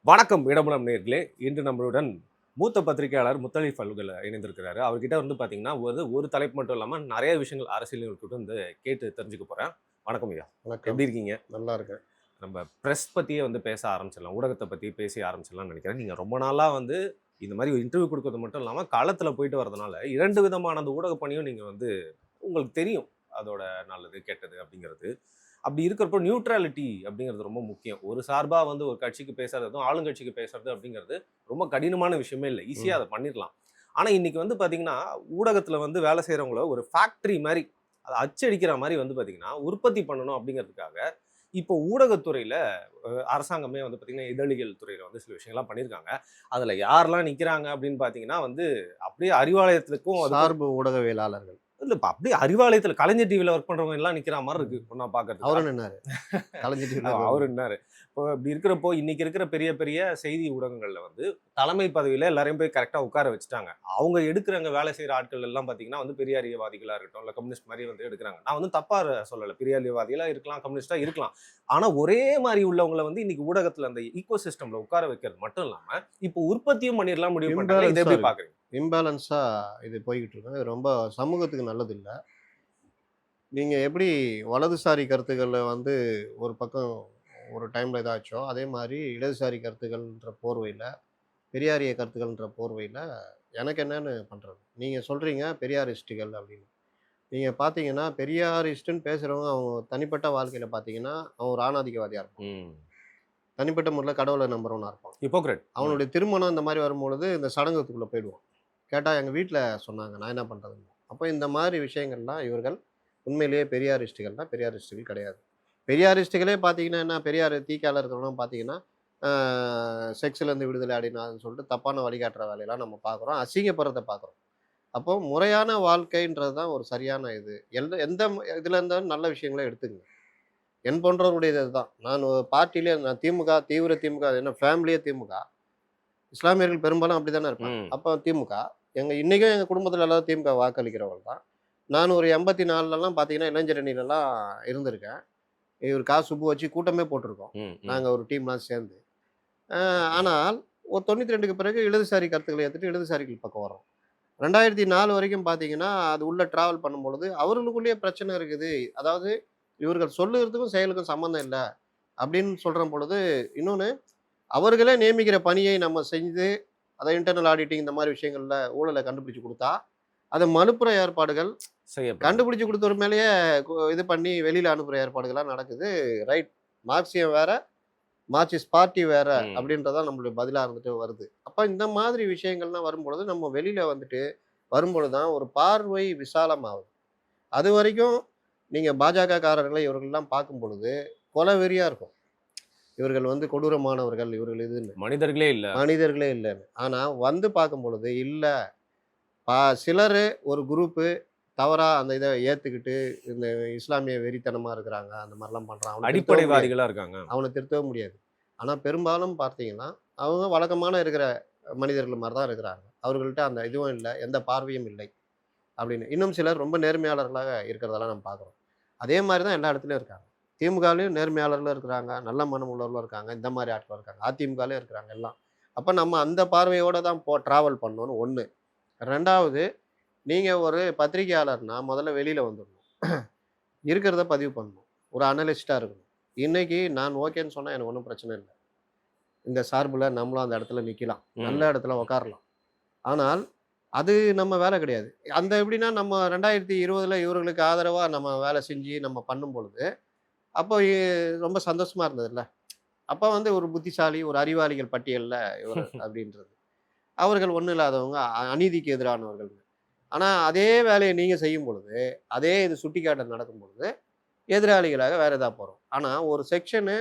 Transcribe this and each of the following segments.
வணக்கம் இடமுலம் நேர்களே. இன்று நம்மளுடன் மூத்த பத்திரிகையாளர் முத்தலீஃப் அல்குல் இணைந்திருக்கிறாரு. அவர்கிட்ட பார்த்தீங்கன்னா, ஒரு தலைப்பு மட்டும் இல்லாம நெறைய விஷயங்கள் அரசியல்கிட்ட வந்து கேட்டு தெரிஞ்சுக்க போறேன். வணக்கம் ஐயா. வணக்கம். எப்படி இருக்கீங்க? நல்லா இருக்கேன். நம்ம பிரஸ் பத்தியே பேச ஆரம்பிச்சிடலாம். ஊடகத்த பத்தி பேசி ஆரம்பிச்சிடலாம்னு நெனைக்கிறேன். நீங்க ரொம்ப நாளா இந்த மாரி ஒரு இன்டர்வியூ குடுக்கறது மட்டும் இல்லாம, களத்துல போயிட்டு வரதுனால 2 விதமான அந்த ஊடக பணியும் நீங்க உங்களுக்கு தெரியும். அதோட நல்லது, கெட்டது அப்படிங்கிறது. அப்படி இருக்கிறப்போ நியூட்ரலிட்டி அப்படிங்கிறது ரொம்ப முக்கியம். ஒரு சார்பா ஒரு கட்சிக்கு பேசுறதும், ஆளுங்கட்சிக்கு பேசுறது அப்படிங்கிறது ரொம்ப கடினமான விஷயமே இல்ல. ஈஸியா ம். அத பண்ணிரலாம். ஆனா இன்னைக்கு பார்த்தீங்கன்னா, ஊடகத்துல வேலை செய்றவங்கள ஒரு ஃபேக்டரி மாரி, அத அச்சடிக்கிற மாரி பார்த்தீங்கன்னா, உற்பத்தி பண்ணணும் அப்படிங்கிறதுக்காக, இப்போ ஊடகத்துறையில அரசாங்கமே பார்த்தீங்கன்னா, இதழிகள் துறையில சில விஷயங்கள்லாம் பண்ணியிருக்காங்க. அதுல யாரெல்லாம் நிக்கிறாங்க அப்படின்னு பார்த்தீங்கன்னா அப்படியே அறிவாலயத்துக்கும் அதுக்கும் சார்பு ஊடகவியலாளர்கள். இல்ல இப்ப அப்படியே அறிவாலயத்துல கலைஞர் டிவில ஒர்க் பண்றவங்க எல்லாம் நிக்கிற மாரி ம். இருக்கு. ஒண்ணா பார்க்கறதுக்கு. அவரும் நின்னாரு. கலைஞர் டிவில அவரு இருக்கவங்க. என்னாரு. இப்போ இப்படி இருக்கிறப்போ, இன்னைக்கு இருக்கிற பெரிய பெரிய செய்தி ஊடகங்கள்ல தலைமை பதவியில எல்லாரையும் போய் கரெக்ட்டா உட்கார வச்சுட்டாங்க. அவங்க எடுக்கிறவங்க வேலை செய்ற ஆட்கள் எல்லாம் பார்த்தீங்கன்னா, பெரியாரியவாதிகளா இருக்கட்டும், இல்ல கம்யூனிஸ்ட் மாரி எடுக்குறாங்க. நான் தப்பா சொல்லல. பெரியாரியவாதிகளா இருக்கலாம், கம்யூனிஸ்ட்டா இருக்கலாம். ஆனா ஒரே மாரி உள்ளவங்கள இன்னைக்கு ஊடகத்துல அந்த ஈக்கோ சிஸ்டம்ல உட்கார வைக்கிறது மட்டும் இல்லாம, இப்போ உற்பத்தியும் பண்ணிரலாம் முடிவு பண்ணிட்டாங்க. இத இம்பேலன்ஸா எப்படி இருக்கு. பார்க்குறீங்க? இம்பேலன்ஸா இது போய்க்கிட்டு இருக்கு. இது ரொம்ப சமூகத்துக்கு நல்லது இல்ல. நீங்க எப்படி வலதுசாரி கருத்துக்கள ஒரு பக்கம் ஒரு டைம்ல இதாச்சோ, அதே மாரி இடதுசாரி கருத்துக்கள்ன்ற போர்வையில, பெரியாரிய கருத்துக்கள்ன்ற போர்வையில எனக்கு என்னன்னு பண்றது? நீங்க சொல்றீங்க பெரியாரிஸ்ட்டுகள் அப்படின்னு. நீங்க பார்த்தீங்கன்னா, பெரியாரிஸ்ட்டுன்னு பேசுறவங்க அவங்க தனிப்பட்ட வாழ்க்கையில பார்த்தீங்கன்னா, அவன் ஒரு ஆணாதிக்கவாதியா இருப்பான். ம். தனிப்பட்ட முறையில கடவுள நம்புறவனா இருப்பான். ஹிப்போக்ரட். ம். அவனுடைய திருமணம் இந்த மாரி வரும்பொழுது, இந்த சடங்குக்குள்ள போயிடுவான். கேட்டா எங்க வீட்ல சொன்னாங்க. நான் என்ன பண்றதுன்னு. அப்ப இந்த மாரி விஷயங்கள்லாம் இவர்கள் உண்மையிலேயே பெரியாரிஸ்ட்டுகள்னா, பெரியாரிஸ்ட்டுகள் கிடையாது. பெரியாரிஸ்ட்டுகளே பார்த்தீங்கன்னா என்ன, பெரியார் தீக்கால இருக்கிறவங்கலாம் பார்த்தீங்கன்னா, ஆ செக்ஸ்லேருந்து விடுதலை அடையணும்னு சொல்லிட்டு தப்பான வழிகாட்டுற வேலையெல்லாம் நம்ம பார்க்குறோம். அசிங்கப்படுறத பார்க்குறோம். அப்போ முறையான வாழ்க்கைன்றது தான் ஒரு சரியான இது. எந்த இதுல இருந்தாலும் நல்ல விஷயங்கள எடுத்துக்கங்க. என் போன்றவருடையது அதுதான். நான் திமுக, தீவிர திமுக. அது என்ன ஃபேமிலியே திமுக. இஸ்லாமியர்கள் பெரும்பாலும் அப்படித்தானே இருப்பாங்க. ம். அப்ப திமுக. இன்னைக்கும் எங்க குடும்பத்தில எல்லாரும் திமுக வாக்களிக்கிறவர்கள் தான். நான் ஒரு 84லலாம் பார்த்தீங்கன்னா, இளைஞர் அணிலலாம் இருந்திருக்கேன். இவரு சுப்பு வச்சு கூட்டமே போட்டிருக்கோம். ம். ம். நாங்க ஒரு டீம்லாம் சேர்ந்து. அ ஆனால் ஒரு 92க்கு பிறகு இடதுசாரி கருத்துக்களை ஏத்துட்டு இடதுசாரிகள் பக்கம் வர்றோம். 2004 வரைக்கும் பார்த்தீங்கன்னா, அது உள்ள டிராவல் பண்ணும்பொழுது அவர்களுக்குள்ளேயே பிரச்சனை இருக்குது. அதாவது இவர்கள் சொல்லுறதுக்கும் செயலுக்கும் சம்மந்தம் இல்ல. அப்படின்னு சொல்ற பொழுது, இன்னொன்னு அவர்களே நியமிக்கிற பணியை நம்ம செஞ்சு, அத இன்டர்னல் ஆடிட்டிங் இந்த மாரி விஷயங்கள்ல ஊழல கண்டுபிடிச்சு குடுத்தா, அத மலுப்புற ஏற்பாடுகள் செய்யப்படுது. கண்டுபிடிச்சு குடுத்தவர் மேலேயே இது பண்ணி வெளியில அனுப்புற ஏற்பாடுகளா நடக்குது. ரைட். மார்க்சியம் வேற, மார்க்சிஸ்ட் பார்ட்டி வேற ம். அப்படின்றது தான் நம்மளுடைய பதிலா இருந்துட்டு வருது. அப்ப இந்த மாதிரி விஷயங்கள்லாம் வரும்பொழுது, நம்ம வெளியில வரும்பொழுது தான் ஒரு பார்வை விசாலமாகுது. அதுவரைக்கும் நீங்க பாஜக காரர்களை இவர்கள்லாம் பார்க்கும் பொழுது, கொலவெறியா இருக்கும். இவர்கள் கொடூரமானவர்கள், இவர்கள் இதுன்னு. மனிதர்களே இல்ல. மனிதர்களே இல்லன்னு. ஆனா வந்து பார்க்கும் பொழுது, இல்ல சிலரு ஒரு குரூப்பு தவறா அந்த இத ஏத்துக்கிட்டு, இந்த இஸ்லாமிய வெறித்தனமா இருக்கிறாங்க. அந்த மாரிலாம் பண்றான். அவன திருத்தவும் முடியாது. அடிப்படைவாதிகளா இருக்காங்க. அவன திருத்தவும் முடியாது. ஆனா பெரும்பாலும் பார்த்தீங்கன்னா, அவங்க வழக்கமான இருக்கிற மனிதர்கள் மாரி தான் இருக்கிறாங்க. அவர்கள்ட்ட அந்த இதுவும் இல்ல, எந்த பார்வையும் இல்லை அப்படின்னு. இன்னும் சிலர் ரொம்ப நேர்மையாளர்களாக இருக்கிறதெல்லாம் நம்ம பார்க்குறோம். அதே மாரி தான் எல்லா இடத்துலயும் இருக்காங்க. திமுகலயும் நேர்மையாளர்களும் இருக்கிறாங்க. நல்ல மனம் உள்ளவர்களும் இருக்காங்க. இந்த மாரி ஆட்களும் இருக்காங்க. அதிமுகலயும் இருக்கிறாங்க எல்லாம். அப்ப நம்ம அந்த பார்வையோட தான் டிராவல் பண்ணணும்னு 1. 2வது நீங்க ஒரு பத்திரிகையாளர்னா முதல்ல வெளியில வந்துரணும். இருக்கிறத பதிவு பண்ணணும். ஒரு அனலிஸ்ட்டா இருக்கணும். இன்னைக்கு நான் ஓகேன்னு சொன்னா எனக்கு ஒண்ணும் பிரச்சனை இல்ல. இந்த சார்புல நம்மளும் அந்த இடத்துல நிக்கலாம். நல்ல ம். இடத்துல உட்காரலாம். ஆனால் அது நம்ம வேலை கிடையாது. அந்த எப்படின்னா நம்ம 2020ல இவர்களுக்கு ஆதரவா நம்ம வேலை செஞ்சு நம்ம பண்ணும் பொழுது, அப்போ ரொம்ப சந்தோஷமா இருந்ததுல்ல. அப்ப ஒரு புத்திசாலி, ஒரு அறிவாளிகள் பட்டியல்ல இவரு அப்படின்றது. அவர்கள் ஒண்ணும் இல்லாதவங்க, அநீதிக்கு எதிரானவர்கள். ஆனா அதே வேலைய நீங்க செய்யும் பொழுது, அதே இது சுட்டிக்காட்டல் நடக்கும் பொழுது, எதிராளிகளாக வேற எதா போறோம். ஆனா ஒரு செக்ஷனு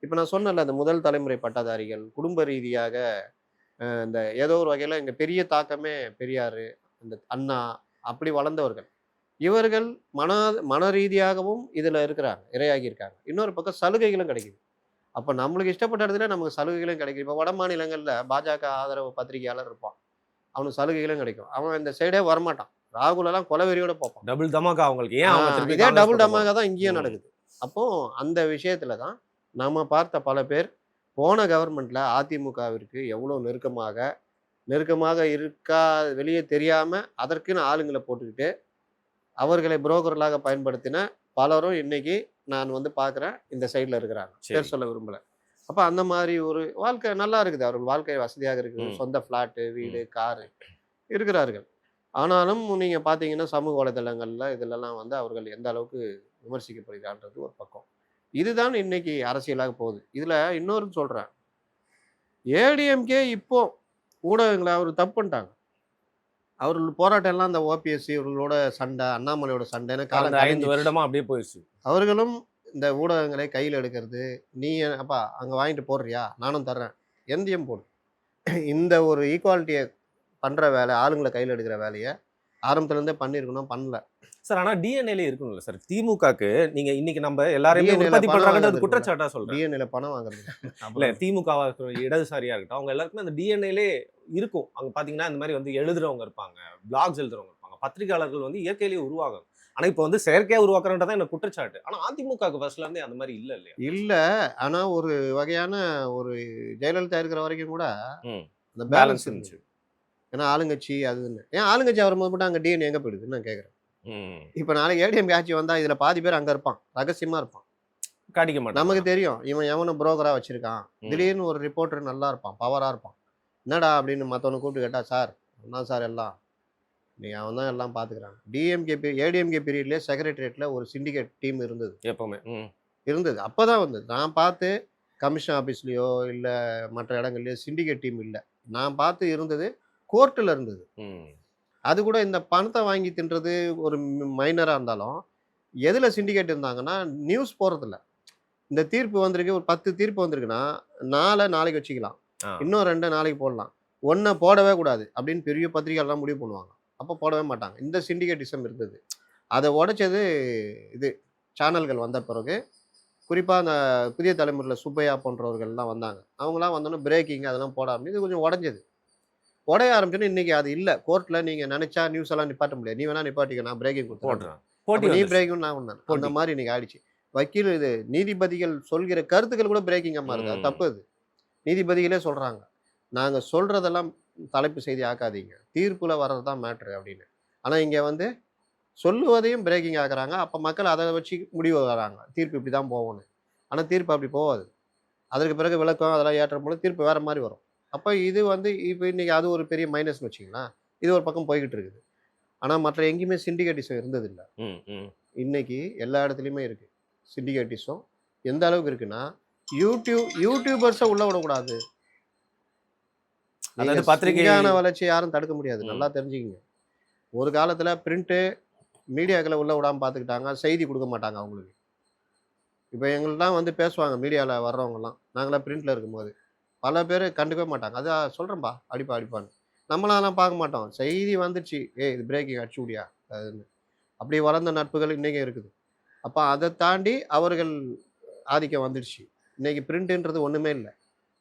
இப்ப நான் சொன்னேன்ல, அந்த முதல் தலைமுறை பட்டதாரிகள், குடும்ப ரீதியாக இந்த ஏதோ ஒரு வகையில இங்க பெரிய தாக்கமே பெரியாரு, இந்த அண்ணா அப்படி வளர்ந்தவர்கள். இவர்கள் மன மன ரீதியாகவும் இதுல இருக்கிறாங்க. இரையாகி இருக்காங்க. இன்னொரு பக்கம் சலுகைகளும் கிடைக்குது. அப்ப நம்மளுக்கு இஷ்டப்பட்ட இடத்துல நமக்கு சலுகைகளும் கிடைக்குது. இப்ப வட மாநிலங்கள்ல பாஜக ஆதரவு பத்திரிகையாளர் இருப்பான். அவனுக்கு சலுகைகளும் கிடைக்கும். அவன் இந்த சைடே வரமாட்டான். ராகுல் எல்லாம் கொலவெறியோட பார்ப்பான். டபுள் தமாக்கா அவங்களுக்கு. ஏன் ஆ அவங்க திருப்பி இதே காங்கிரஸ் டபுள் பக்கம் டமாகா போணும்? தான் இங்கேயும் ம். நடக்குது. அப்போ அந்த விஷயத்துல தான் நம்ம பார்த்த பல பேர் போன கவர்மெண்ட்ல அதிமுகவிற்கு எவ்வளோ நெருக்கமாக இருக்கா வெளியே தெரியாம அதற்குன்னு ஆளுங்களை போட்டுக்கிட்டு அவர்களை புரோக்கர்களாக பயன்படுத்தின பலரும் இன்னைக்கு நான் வந்து பார்க்குறேன் இந்த சைடில் இருக்கிறாங்க. சரி. பேர் சொல்ல விரும்பல. அப்போ அந்த மாதிரி ஒரு வாழ்க்கை நல்லா இருக்குது. அவர்கள் வாழ்க்கை வசதியாக இருக்குது. சொந்த ஃப்ளாட்டு, வீடு, காரு இருக்கிறார்கள். ஆனாலும் நீங்க பார்த்தீங்கன்னா, சமூக வலைதளங்கள்ல இதிலெல்லாம் வந்து அவர்கள் எந்த அளவுக்கு விமர்சிக்கப்படுகிறான்றது ஒரு பக்கம். இதுதான் இன்னைக்கு அரசியலாக போகுது. இதுல இன்னொரு சொல்றேன். ஏடிஎம்கே இப்போ ஊடகங்கள அவர் தப்பு பண்ணிட்டாங்க. அவர்கள் போராட்டம் எல்லாம் அந்த ஓபிஎஸ் இவர்களோட சண்டை, அண்ணாமலையோட சண்டைன்னு காலம் கடந்த 5 கழிஞ்சிருச்சு. வருடமா அப்படியே போயிடுச்சு. அவர்களும் இந்த ஊடகங்களை கையில் எடுக்கிறது, "நீ அப்பா அங்க வாங்கிட்டு போடுறியா? நானும் தர்றேன். என்தியம் போடு." இந்த ஒரு ஈக்குவாலிட்டிய பண்ற வேலை, ஆளுங்கள கையில எடுக்கிற வேலைய ஆரம்பத்துல இருந்தே பண்ணியிருக்கணும், பண்ணல. சார் ஆனா டிஎன்ஏல இருக்கணும்ல சார். திமுகக்கு நீங்க இன்னைக்கு நம்ம எல்லாரையுமே டிஎன்ஏல உற்பத்தி பணம் பண்றாங்கன்றது வாங்குறது குற்றச்சாட்டா சொல்றேன். டிஎன்ஏல பணம் வாங்குறது. இல்ல அப்புறம் திமுகவா இருக்கட்டும், இடதுசாரியா இருக்கட்டும், அவங்க எல்லாருக்குமே அந்த டிஎன்ஏலே இருக்கும். அங்க பாத்தீங்கன்னா இந்த மாதிரி வந்து எழுதுறவங்க இருப்பாங்க, பிளாக்ஸ் எழுதுறவங்க இருப்பாங்க, பத்திரிகையாளர்கள் வந்து இயற்கையிலேயே உருவாகும். ஆனா இப்போ வந்து செயற்கையா உருவாக்குறன்றதான் எனக்கு குற்றச்சாட்டு. ஆனா அதிமுகவுக்கு ஃபர்ஸ்ட்ல இருந்தே அந்த மாதிரி இல்ல இல்லையா? இல்ல. ஆனா ஒரு வகையான ஒரு ஜெயலலிதா இருக்கிற வரைக்கும் கூட ம். அந்த பேலன்ஸ் பேலன்ஸ் இருந்துச்சு. இருந்துச்சு. ஏன்னா ஆளுங்கட்சி அது இதுன்னு. ஏன் ஆளுங்கட்சி வரும்போது மட்டும் அங்க டிஎன்ஏ எங்க போயிடுதுன்னு நான் கேட்கிறேன். ம். இப்ப நாளைக்கு ஏடிஎம்கே ஆட்சி வந்தா இதுல பாதி பேர் அங்க இருப்பான். ரகசியமா இருப்பான். காட்டிக்க மாட்டாங்க. நமக்கு தெரியும். இவன் எவன புரோக்கரா வச்சிருக்கான். ம். திடீர்னு ஒரு ரிப்போர்ட்டர் நல்லா இருப்பான். பவரா இருப்பான். என்னடா அப்படின்னு மத்தவன கூப்பிட்டு கேட்டா, "சார் அதான் சார் எல்லாம். அவன் தான் எல்லாம் பார்த்துக்கிறான்." ஏடிஎம்கே பீரியட்லயே செக்ரட்டரியேட்ல ஒரு சிண்டிகேட் டீம் இருந்தது. எப்பவுமே. இருந்தது. அப்பதான் வந்தது. நான் பார்த்து கமிஷன் ஆபீஸ்லயோ இல்ல மற்ற இடங்கள்லயோ சிண்டிகேட் டீம் இல்ல. நான் பார்த்து இருந்தது கோர்ட்ல இருந்தது. ம். அது கூட இந்த பணத்தை வாங்கி தின்றது ஒரு மைனரா இருந்தாலும், எதுல சிண்டிகேட் இருந்தாங்கன்னா, நியூஸ் போடுறதில்ல. இந்த தீர்ப்பு வந்திருக்கு, ஒரு 10 தீர்ப்பு வந்திருக்குன்னா, 4 நாளைக்கு வச்சுக்கலாம். ஆ. இன்னும் 2 நாளைக்கு போடலாம். 1 போடவே கூடாது அப்படின்னு பெரிய பத்திரிகைலாம் முடிவு பண்ணுவாங்க. அப்போ போடவே மாட்டாங்க. இந்த சிண்டிகேட்டிசம் இருந்தது. அத உடைச்சது இது சேனல்கள் வந்த பிறகு, குறிப்பா அந்த புதிய தலைமுறையில சுப்பையா போன்றவர்கள்லாம் வந்தாங்க. அவங்கலாம் வந்தோனே பிரேக்கிங் அதெல்லாம் போட ஆரம்பிச்சு, இது கொஞ்சம் உடைஞ்சது. உடைய ஆரம்பிச்சோனே இன்னைக்கு அது இல்ல. கோர்ட்ல நீங்க நெனைச்சா நியூஸ் எல்லாம் நிப்பாட்ட முடியாது. நீ வேணா நிப்பாட்டிக்க நான் பிரேக்கிங் குடுத்துறேன். போடுறான். போட்டி அப்ப நீ வந்துருச்சு. பிரேக்கிங் நான் ஒண்ணு. அந்த போட்டி. மாரி இன்னைக்கு ஆயிடுச்சு. வக்கீல் இது நீதிபதிகள் சொல்கிற கருத்துக்கள் கூட பிரேக்கிங்கா மாறுது. அது தப்பு அது. நீதிபதிகளே சொல்றாங்க. நாங்க சொல்றதெல்லாம் தலைப்பு செய்தி ஆக்காதீங்க. தீர்ப்புல வர்றது தான் மேட்டர் அப்படின்னு. ஆனா இங்க வந்து சொல்லுவதையும் பிரேக்கிங் ஆக்குறாங்க. அப்ப மக்கள் அத வச்சு முடிவு வராங்க. தீர்ப்பு இப்படி தான் போகும்னு. ஆனா தீர்ப்பு அப்படி போவாது. அதற்கு பிறகு விளக்கம் அதெல்லாம் ஏற்றப்படும் தீர்ப்பு வேற மாரி வரும். அப்ப இது வந்து இப்ப இன்னைக்கு அது ஒரு பெரிய மைனஸ்ன்னு வச்சுக்கங்களேன். இது ஒரு பக்கம் போய்க்கிட்டு இருக்குது. ஆனா மற்ற எங்கேயுமே சிண்டிகேட்டிசம் இருந்ததில்ல. ம். ம். இன்னைக்கு எல்லா இடத்துலயுமே இருக்கு. சிண்டிகேட்டிசம் எந்த அளவுக்கு இருக்குன்னா, யூடியூபர்ஸ உள்ள விடக்கூடாது. நீங்க அதாவது பத்திரிகை விஞ்ஞான வளர்ச்சிய யாரும் தடுக்க முடியாது. ம். நல்லா தெரிஞ்சுக்கங்க. ஒரு காலத்துல பிரிண்ட் மீடியாக்கள உள்ள விடாம பார்த்துக்கிட்டாங்க. செய்தி குடுக்க மாட்டாங்க அவங்களுக்கு. இப்ப எங்கள்ட்டலாம் வந்து பேசுவாங்க மீடியால வர்றவங்கலாம். நாங்கலாம் பிரிண்ட்ல இருக்கும்போது. பல பேரு கண்டுக்கவே மாட்டாங்க. "அதான் சொல்றேன்பா, அடிப்பா அடிப்பான்னு." நம்மலாம் அதெல்லாம் பார்க்க மாட்டோம். செய்தி வந்துருச்சு. "ஏய் இது பிரேக்கிங் அடிச்சு விடுயா" அதுன்னு. அப்படி வளர்ந்த நட்புகள் இன்னைக்கும் இருக்குது. அப்ப அத தாண்டி அவர்கள் ஆதிக்கம் வந்துடுச்சு. இன்னைக்கு பிரிண்ட்ன்றது ஒண்ணுமே இல்ல.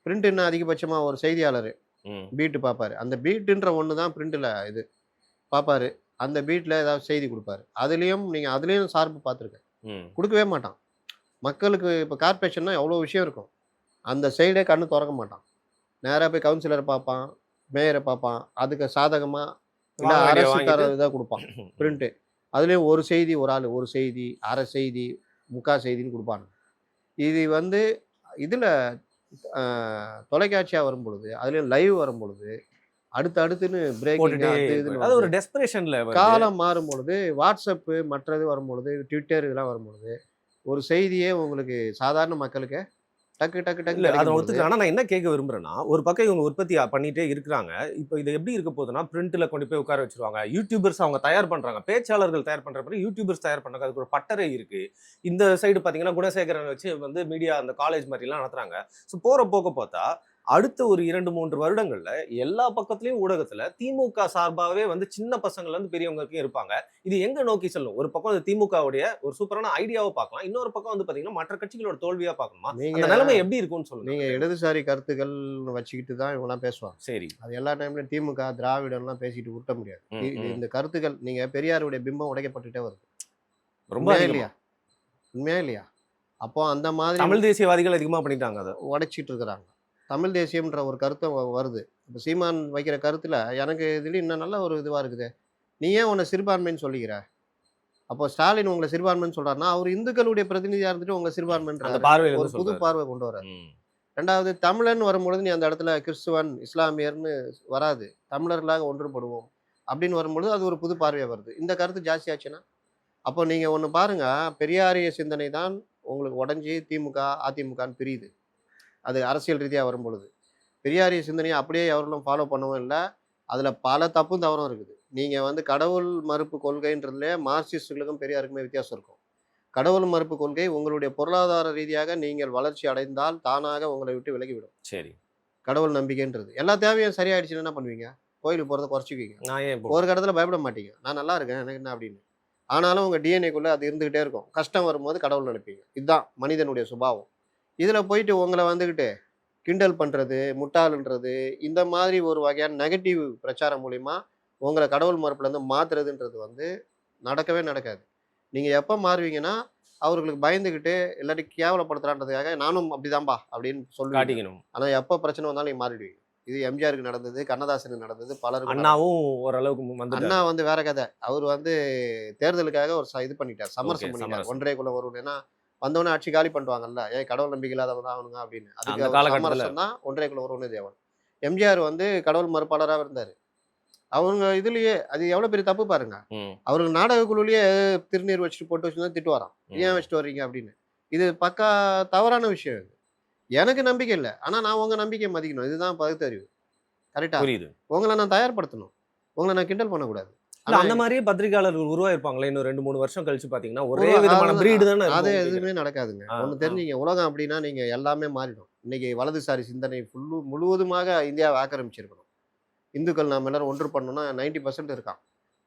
பிரிண்ட் என்ன அதிகபட்சமா ஒரு செய்தியாளரு ம். பீட் பார்ப்பாரு. அந்த பீட்ன்ற ஒண்ணு தான் பிரிண்ட்ல இது பார்ப்பாரு. அந்த பீட்ல ஏதாவது செய்தி குடுப்பாரு. அதுலயும் சார்பு பார்த்துருக்கேன். ம். குடுக்கவே மாட்டான். மக்களுக்கு இப்ப கார்ப்பரேஷன்னா எவ்வளோ விஷயம் இருக்கும். அந்த சைடே கண்ணு தொறக்க மாட்டான். நேரா போய் கவுன்சிலர பார்ப்பான், மேயர பார்ப்பான். அதுக்கு சாதகமா இல்ல வாங்க வேண்டிய அரசு தர வாங்கிட்டு இத குடுப்பான். பிரிண்ட். அதுலயும் ஒரு செய்தி ஒரு ஆளு, ஒரு செய்தி, அரை செய்தி, முக்கா செய்தின்னு குடுப்பானுங்க. இது வந்து இதுல அ தொலைக்காட்சியா வரும்பொழுது, அதுலயும் லைவ் வரும்பொழுது, அடுத்துன்னு பிரேக்கிங் போட்டுட்டே அது இருப்பாரு. இதுன்னு அது வருது. ஒரு டெஸ்பரேஷன்ல வருது. காலம் மாறும்பொழுது, WhatsApp மற்றது வரும்பொழுது, Twitter இதெல்லாம் வரும்பொழுது, ஒரு செய்தியே உங்களுக்கு சாதாரண மக்களுக்கு டக்கு டக்கு இல்ல டக்குன்னு அத கிடைக்கும் பொழுது, ஒத்துக்கிறேன். ஆனா நான் என்ன கேட்க விரும்புறேன்னா, ஒரு பக்கம் இவங்க உற்பத்தி பண்ணிட்டே இருக்கிறாங்க. இப்ப இது எப்படி இருக்க போகுதுன்னா, பிரிண்ட்ல கொண்டு போய் உட்கார வச்சுருவாங்க. யூடியூபர்ஸ் அவங்க தயார் பண்றாங்க. பேச்சாளர்கள் தயார் பண்ற பிறகு யூடியூபர்ஸ் தயார் பண்றாங்க. அதுக்கு ஒரு பட்டறை இருக்கு. இந்த சைடு பார்த்தீங்கன்னா, குணசேகரன் வச்சு வந்து மீடியா அந்த காலேஜ் மாரிலாம் நடத்துறாங்க. ஸோ போற போக்க பார்த்தா, அடுத்த ஒரு 2, 3 வருடங்கள்ல எல்லா பக்கத்துலயும் ஊடகத்துல திமுக சார்பாவே வந்து சின்ன பசங்கள்ல இருந்து பெரியவங்க வரைக்கும் இருப்பாங்க. இது எங்க நோக்கி செல்லும்? ஒரு பக்கம் அது திமுகவுடைய ஒரு சூப்பரான ஐடியாவ பார்க்கலாம். இன்னொரு பக்கம் வந்து பார்த்தீங்கன்னா, மற்ற கட்சிகளோட தோல்வியா பார்க்கணுமா? நீங்க அந்த நிலைமை எப்படி இருக்கும்னு சொல்லுங்க. நீங்க இடதுசாரி கருத்துக்கள்னு வச்சுக்கிட்டு தான் இவங்கலாம் பேசுவாங்க. சரி. அது எல்லா டைம்லயும் திமுக, திராவிடம்லாம் பேசிட்டு உருட்ட முடியாது. ம், ம். இந்த கருத்துக்கள் நீங்க பெரியாருடைய பிம்பம் உடைக்கப்பட்டுட்டே வருது. ரொம்ப உண்மையா அதிகமா. இல்லையா? உண்மையா இல்லையா? அப்போ அந்த மாதிரி தமிழ் தேசியவாதிகள் அதிகமா பண்ணிட்டாங்க அதை. உடைச்சிட்டு இருக்கிறாங்க. தமிழ் தேசியம்ன்ற ஒரு கருத்து வருது. இப்போ சீமான் வைக்கிற கருத்துல எனக்கு இதுலயும் இன்னும் நல்ல ஒரு இதுவா இருக்குது. நீ ஏன் உன்னை சிறுபான்மைன்னு சொல்லிக்கிற? அப்போ ஸ்டாலின் உங்களை சிறுபான்மைன்னு சொல்றாருன்னா, அவர் இந்துக்களுடைய பிரதிநிதியா இருந்துட்டு உங்களை அந்த சிறுபான்மைன்றாரு. பார்வையில ஒரு இருந்து புது சொல்றாரு. பார்வை கொண்டு வராரு. ம். 2வது தமிழன் வரும்பொழுது நீ அந்த இடத்துல கிறிஸ்துவன், இஸ்லாமியர்ன்னு வராது. தமிழர்களாக ஒன்றுபடுவோம் அப்படின்னு வரும்பொழுது அது ஒரு புது பார்வையா வருது. இந்த கருத்து ஜாஸ்தியாச்சுன்னா, அப்போ நீங்க ஒண்ணு பாருங்க, பெரியாரிய சிந்தனை தான் உங்களுக்கு உடைஞ்சு திமுக, அதிமுகன்னு பிரியுது. அது அரசியல் ரீதியா வரும்பொழுது. பெரியாரிய சிந்தனையை அப்படியே எவர்களும் ஃபாலோ பண்ணவும் இல்ல. அதுல பல தப்பும் தவறும் இருக்குது. நீங்க வந்து கடவுள் மறுப்பு கொள்கைன்றதுலயே மார்க்சிஸ்டுகளுக்கும் பெரியாருக்குமே வித்தியாசம் இருக்கும். கடவுள் மறுப்பு கொள்கை உங்களுடைய பொருளாதார ரீதியாக நீங்கள் வளர்ச்சி அடைந்தால் தானாக உங்களை விட்டு விலகிவிடும். சரி. கடவுள் நம்பிக்கைன்றது. எல்லா தேவையும் சரியாயிடுச்சுன்னா என்ன பண்ணுவீங்க? கோயிலுக்கு போறத குறைச்சுக்குவீங்க. நான் ஏன் ஒரு போகணும்? கட்டத்துல பயப்பட மாட்டீங்க. நான் நல்லா இருக்கேன். எனக்கு என்ன அப்படின்னு. ஆனாலும் உங்க டிஎன்ஏக்குள்ள அது இருந்துகிட்டே இருக்கும். கஷ்டம் வரும்போது கடவுள் நினைப்பீங்க. இதுதான் மனிதனுடைய சுபாவம். இதுல போயிட்டு உங்கள வந்துகிட்டு கிண்டல் பண்றது, முட்டாள்ன்றது, இந்த மாதிரி ஒரு வகையான நெகட்டிவ் பிரச்சாரம் மூலியமா உங்கள கடவுள் மறுப்புலேருந்து மாத்துறதுன்றது வந்து நடக்கவே நடக்காது. நீங்க எப்ப மாறுவீங்கன்னா, அவர்களுக்கு பயந்துகிட்டு இல்லாட்டி கேவலப்படுத்துறான்றதுக்காக நானும் அப்படிதான்பா அப்படின்னு சொல்லுவீங்க. காட்டிக்கணும். ஆனா எப்ப பிரச்சனை வந்தாலும் நீங்க மாறிடுவீங்க. இது எம்ஜிஆருக்கு நடந்தது, கண்ணதாசனுக்கு நடந்தது, பலருக்கு நடந்தது. அண்ணாவும் ஓரளவுக்கு வந்துட்டாரு. அண்ணா வந்து வேற கதை. அவரு வந்து தேர்தலுக்காக ஒரு இது பண்ணிட்டார். ஓகே, சமரசம் பண்ணிட்டார். சமரசம். ஒன்றே குலம் ஒருவன். ஏன்னா வந்தவொடனே ஆட்சி காலி பண்ணுவாங்கல்ல. ஏன் கடவுள் நம்பிக்கை இல்லாதவன் தான் அவனுங்க அப்படின்னு. அதுக்கு அந்த அவர் காலகட்டத்துல சமரசம் தான் ஒன்றே குலம் ஒருவனே தேவன். எம்ஜிஆர் வந்து கடவுள் மறுப்பாளரா இருந்தாரு. அவங்க இதுலயே அது எவ்வளவு பெரிய தப்பு பாருங்க. ம், அவருக்கு நாடக குழுவிலேயே திருநீர் வச்சுட்டு பொட்டு வச்சுருந்தா திட்டுவாராம். ஏன் ம். வச்சுட்டு வர்றீங்க அப்படின்னு. இது பக்கா தவறான விஷயம் இது. எனக்கு நம்பிக்கை இல்ல. ஆனா நான் உங்க நம்பிக்கையை மதிக்கணும். இதுதான் பகுத்தறிவு. கரெக்ட்டா? புரியுது. உங்கள நான் தயார்படுத்தணும். உங்கள நான் கிண்டல் பண்ணக்கூடாது. இல்ல ஆனா அந்த மாரியே பத்திரிகையாளர்கள் உருவாயிருப்பாங்களே இன்னும் 2, 3 வருஷம் கழிச்சு பாத்தீங்கன்னா, ஒரே உருவா விதமான அது பிரீடு தானே அது இருக்கும் எதுவுமே கேக்குறேன். நடக்காதுங்க. ஆ, ஒண்ணு ஆ. தெரிஞ்சுங்க. உலகம் அப்படின்னா நீங்க எல்லாமே மாறிடும். இன்னைக்கு வலதுசாரி சிந்தனை முழுவதுமாக இந்தியாவை ஆக்கிரமிச்சிருக்கணும். இந்துக்கள் நாம எல்லாரும் ஒன்று பண்ணோம்னா 90% இருக்கான்.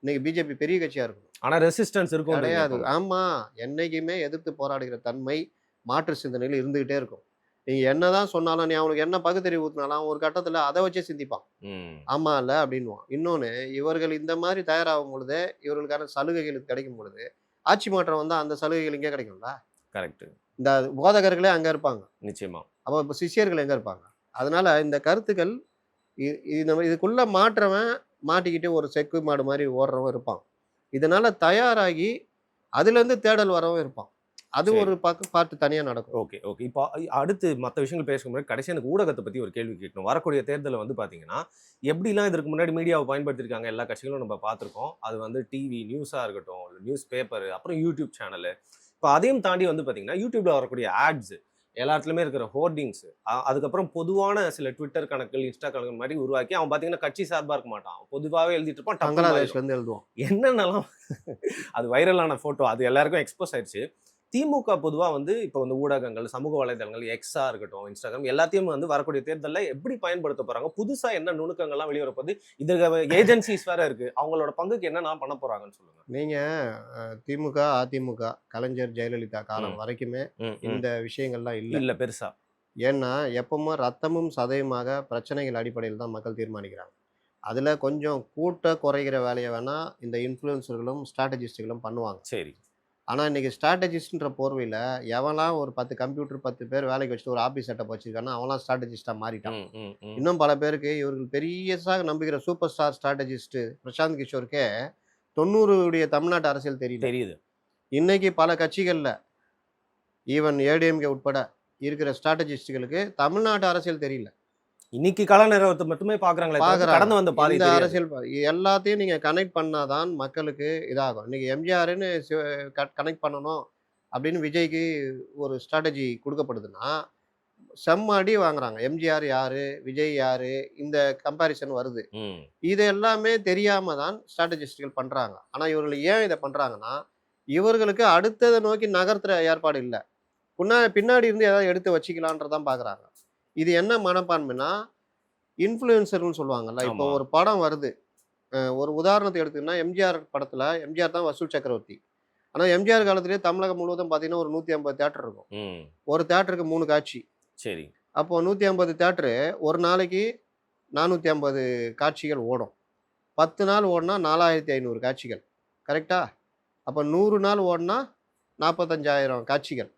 இன்னைக்கு பிஜேபி பெரிய கட்சியா இருக்கணும். ஆனா ரெசிஸ்டன்ஸ் இருக்கும்ன்றீங்க கிடையாது. அப்போ. ஆமா. என்னைக்குமே எதிர்த்து போராடுகிற தன்மை மாற்று சிந்தனையில இருந்துகிட்டே இருக்கும். நீங்க என்னதான் சொன்னாலும், நீ அவனுக்கு என்ன பகுத்தறிவு ஊத்துனாலும், ஒரு கட்டத்துல அத வச்சே சிந்திப்பான். ம். ஆமா, இல்ல அப்படின்னுவான். இன்னொன்னு, இவர்கள் இந்த மாரி தயாராகும் பொழுது, இவர்களுக்கான சலுகைகள் கிடைக்கும் பொழுது, ஆட்சி மாற்றம் வந்தா அந்த சலுகைகள் இங்கே கிடைக்கும்ல. கரெக்ட். இந்த போதகர்களே அங்க இருப்பாங்க. நிச்சயமா. அப்ப இப்ப சிஷ்யர்கள் எங்க இருப்பாங்க? அதனால இந்த கருத்துக்கள் இதுக்குள்ள மாற்றவன் மாட்டிக்கிட்டு ஒரு செக்கு மாடு மாரி ஓடுறவன் இருப்பான். இதனால தயாராகி அதுலேருந்து தேடல் வரவன் இருப்பான். அது சரி. ஒரு பார்ட் தனியா நடக்கும். Okay, okay. இப்போ அடுத்து மத்த விஷயங்கள் பேசுறதுக்கு முன்னாடி கடைசியா எனக்கு ஊடகத்த பத்தி ஒரு கேள்வி கேட்கணும். வரக்கூடிய தேர்தல்ல வந்து பாத்தீங்கன்னா, எப்படிலாம் இதற்கு முன்னாடி மீடியாவ பயன்படுத்தியிருக்காங்க எல்லா கட்சிகளும் நம்ம பார்த்திருக்கோம். அது வந்து டிவி, நியூஸா இருக்கட்டும், நியூஸ் பேப்பர், அப்புறம் யூடியூப் சேனலு. இப்போ அதையும் தாண்டி வந்து பாத்தீங்கன்னா, யூடியூப்ல வரக்கூடிய ஆட்ஸ், எல்லா இடத்துலயுமே இருக்கிற ஹோர்டிங்ஸ், அதுக்கப்புறம் பொதுவான சில ட்விட்டர் கணக்குகள், இன்ஸ்டா கணக்குகள் மாரி உருவாக்கி, அவன் பாத்தீங்கன்னா கட்சி சார்பா இருக்க மாட்டான். பொதுவாவே எழுதிட்டு இருப்பான். டப்புன்னு மாறிடும். பங்களாதேஷ்லேருந்து எழுதுவோம். என்னென்னலாம் அது வைரலான ஃபோட்டோ அது எல்லாருக்கும் எக்ஸ்போஸ் ஆயிடுச்சு. திமுக பொதுவா வந்து இப்போ வந்து ஊடகங்கள், சமூக வலைதளங்கள், எக்ஸா இருக்கட்டும், இன்ஸ்டாகிராம் எல்லாத்தையும் வந்து வரக்கூடிய தேர்தல்ல எப்படி பயன்படுத்த போறாங்க? புதுசா என்ன நுணுக்கங்கள்லாம் வெளிய வரப்போகுது? இதுல ஏஜென்சிஸ் வேற இருக்கு. அவங்களோட பங்குக்கு என்னலாம் பண்ண போறாங்கன்னு சொல்லுங்க. நீங்க திமுக, அதிமுக, கலைஞர், ஜெயலலிதா காலம் ம், வரைக்குமே ம், ம். இந்த விஷயங்கள்லாம் இல்ல. இல்ல பெருசா. ஏன்னா, எப்பவுமே ரத்தமும் சதையுமாக பிரச்சனைகள் அடிப்படையில் தான் மக்கள் தீர்மானிக்கிறாங்க. அதுல கொஞ்சம் கூட்ட குறைகிற வேலைய வேணா இந்த இன்ஃப்ளூயன்சர்களும், ஸ்ட்ராட்டஜிஸ்ட்டுகளும் பண்ணுவாங்க. சரி. ஆனா, இன்னைக்கு ஸ்ட்ராட்டஜிஸ்ட்ன்ற போர்வையில எவன்லாம் ஒரு 10 கம்ப்யூட்டர் 10 பேர் வேலைக்கு வச்சுட்டு ஒரு ஆஃபீஸ் செட்டப் வச்சிருக்கானோ, அவன்லாம் ஸ்ட்ராட்டஜிஸ்ட்டா மாறிட்டான். ம், ம், ம். இன்னும் பல பேருக்கு இவர்கள் பெரியசா நம்புகிற சூப்பர் ஸ்டார் ஸ்ட்ராட்டஜிஸ்ட் பிரசாந்த் கிஷோருக்கே 90 தமிழ்நாட்டு அரசியல் தெரியல. தெரியுது. இன்னைக்கு பல கட்சிகள்ல ஈவன் ஏடிஎம்கே உட்பட இருக்கிற ஸ்ட்ராட்டஜிஸ்ட்டுகளுக்கு தமிழ்நாட்டு அரசியல் தெரியல. இன்னைக்கு கால நேரத்த மட்டுமே பாக்குறாங்களே தவிர்த்து பார்க்குறாங்க. கடந்து வந்த பாதை இந்த தெரியாது. அரசியல் எல்லாத்தையும் நீங்க கனெக்ட் பண்ணா தான் மக்களுக்கு இதாகும். இன்னைக்கு எம்ஜிஆர்ன்னு கனெக்ட் பண்ணணும் அப்படின்னு விஜய்க்கு ஒரு ஸ்ட்ராட்டஜி குடுக்கப்படுதுன்னா, செம்ம அடி வாங்குறாங்க. எம்ஜிஆர் யாரு? விஜய் யாரு? இந்த கம்பேரிசன் வருது. ம். இது எல்லாமே தெரியாம தான் ஸ்ட்ராட்டஜிஸ்ட்கள் பண்றாங்க. ஆனா இவர்கள் ஏன் இத பண்றாங்கன்னா, இவர்களுக்கு அடுத்தத நோக்கி நகர்த்துற ஏற்பாடு இல்ல. பின்னாடி இருந்து ஏதாவது எடுத்து வச்சுக்கலான்றதான் பார்க்குறாங்க. இது என்ன மனப்பான்மைன்னா, இன்ஃப்ளூயன்சர்ன்னு சொல்லுவாங்கல்ல. இப்போ ஆமா. ஒரு படம் வருது. ஒரு உதாரணத்துக்கு எடுத்தீங்கன்னா, எம்ஜிஆர் படத்துல எம்ஜிஆர் தான் வசூல் சக்கரவர்த்தி. ஆனா எம்ஜிஆர் காலத்திலேயே தமிழகம் முழுவதும் பார்த்தீங்கன்னா, ஒரு 150 தியேட்டர் இருக்கும். ம். ஒரு தியேட்டருக்கு 3 காட்சி. சரி. அப்போ 150 தியேட்டரு ஒரு நாளைக்கு 450 காட்சிகள் ஓடும். 10 நாள் ஓடுனா 4500 காட்சிகள். கரெக்ட்டா? அப்ப 100 நாள் ஓடுனா 45,000 காட்சிகள்.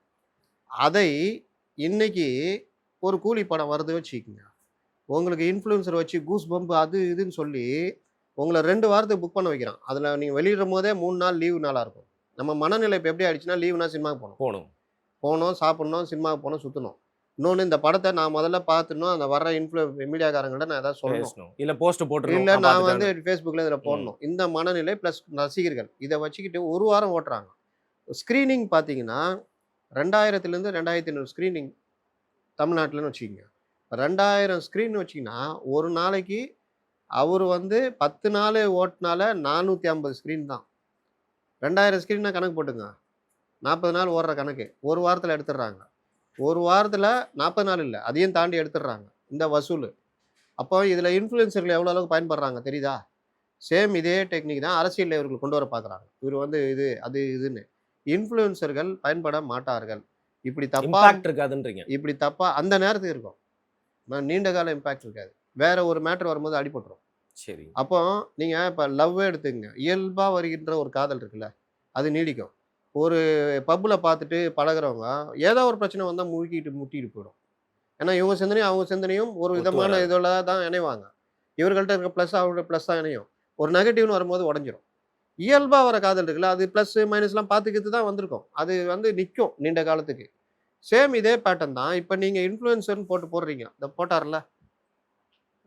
அதை இன்னைக்கு ஒரு கூலி படம் வருது வச்சுக்கோங்க. உங்களுக்கு இன்ஃப்ளூயன்சர் வச்சு கூஸ் பம்ப் அது இதுன்னு சொல்லி உங்கள 2 வாரத்துக்கு புக் பண்ண வைக்கிறான். அதில நீங்க வெளியிடும்போதே 3 நாள் லீவு நாளா இருக்கும். நம்ம மனநிலை இப்ப எப்படி ஆயிடுச்சுன்னா, லீவுனா சினிமாக்கு போணும். போணும். போணும், சாப்பிடணும், சினிமாவுக்கு போணும், சுத்தணும். இன்னொன்னு இந்த படத்த நான் முதல்ல பார்த்துடணும். அந்த வர்ற மீடியாக்காரங்கள்ட்ட நான் ஏதாவது சொல்லணும். பேசணும். இல்ல போஸ்ட் போட்டுறணும். இல்ல நான் நான் வந்து பார்த்துட்டேன்னு. Facebookல இதில ம். போடணும். இந்த மனநிலை பிளஸ் ரசிகர்கள். இத வச்சுக்கிட்டு 1 வாரம் ஓட்டுறாங்க. ஸ்கிரீனிங் பார்த்தீங்கன்னா, 2000லேருந்து 2500 ஸ்கிரீனிங் தமிழ்நாட்டுலன்னு வச்சுக்கங்க. 2000 ஸ்க்ரீன் வச்சீங்கன்னா, ஒரு நாளைக்கு அவரு வந்து 10 நாளு ஓட்டுனால 450 ஸ்க்ரீன் தான். 2000 ஸ்க்ரீன்னா கணக்கு போட்டுங்க. 40 நாள் ஓடுற கணக்கு. 1 வாரத்தில எடுத்துடுறாங்க. 1 வாரத்தில 40 நாள் இல்ல. அதையும் தாண்டி எடுத்துடுறாங்க. இந்த வசூலு. அப்போ இதில இன்ஃப்ளூயன்சர்கள் எவ்வளோ அளவுக்கு பயன்படுறாங்க தெரியுதா? சேம் இதே டெக்னிக் தான் அரசியல்ல இவர்கள் கொண்டு வர பார்க்குறாங்க. இவரு வந்து இது, அது இதுன்னு. இன்ஃப்ளூயன்சர்கள் பயன்பட மாட்டார்கள். இப்படி தப்பா இம்பாக்ட் இருக்காதுன்றீங்க. இப்படி தப்பா அந்த நேரத்துக்கு இருக்கும். நீண்ட கால இம்பாக்ட் இருக்காது. வேற ஒரு மேட்டர் வரும்போது அடிபட்டுரும். சரி. அப்போ நீங்க இப்ப லவ்வே எடுத்துக்கங்க. இயல்பா வருகின்ற ஒரு காதல் இருக்குல்ல, அது நீடிக்கும். ஒரு பப்ல பார்த்துட்டு பழகுறவங்க, ஏதோ ஒரு பிரச்சனை வந்தா முட்டிட்டு போயிடும். ஏன்னா இவங்க சிந்தனையும், அவங்க சிந்தனையும் ஒரு ஒத்து விதமான வராது. இதுல தான் இணைவாங்க. இவர்கள்ட்ட இருக்க பிளஸ் அவரோட பிளஸ் தான் இணையும். ஒரு நெகட்டிவ்னு வரும்போது உடைஞ்சிரும். இயல்பா வர காதல் இருக்குல்ல, அது பிளஸ், மைனஸ்லாம் பார்த்துக்கிட்டு தான் வந்திருக்கும். அது வந்து நிக்கும் நீண்ட காலத்துக்கு. சேம் இதே பேட்டர்ன் தான். இப்ப நீங்க இன்ஃப்ளூயன்சர்ன்னு போடுறீங்க. இந்த போட்டார்ல,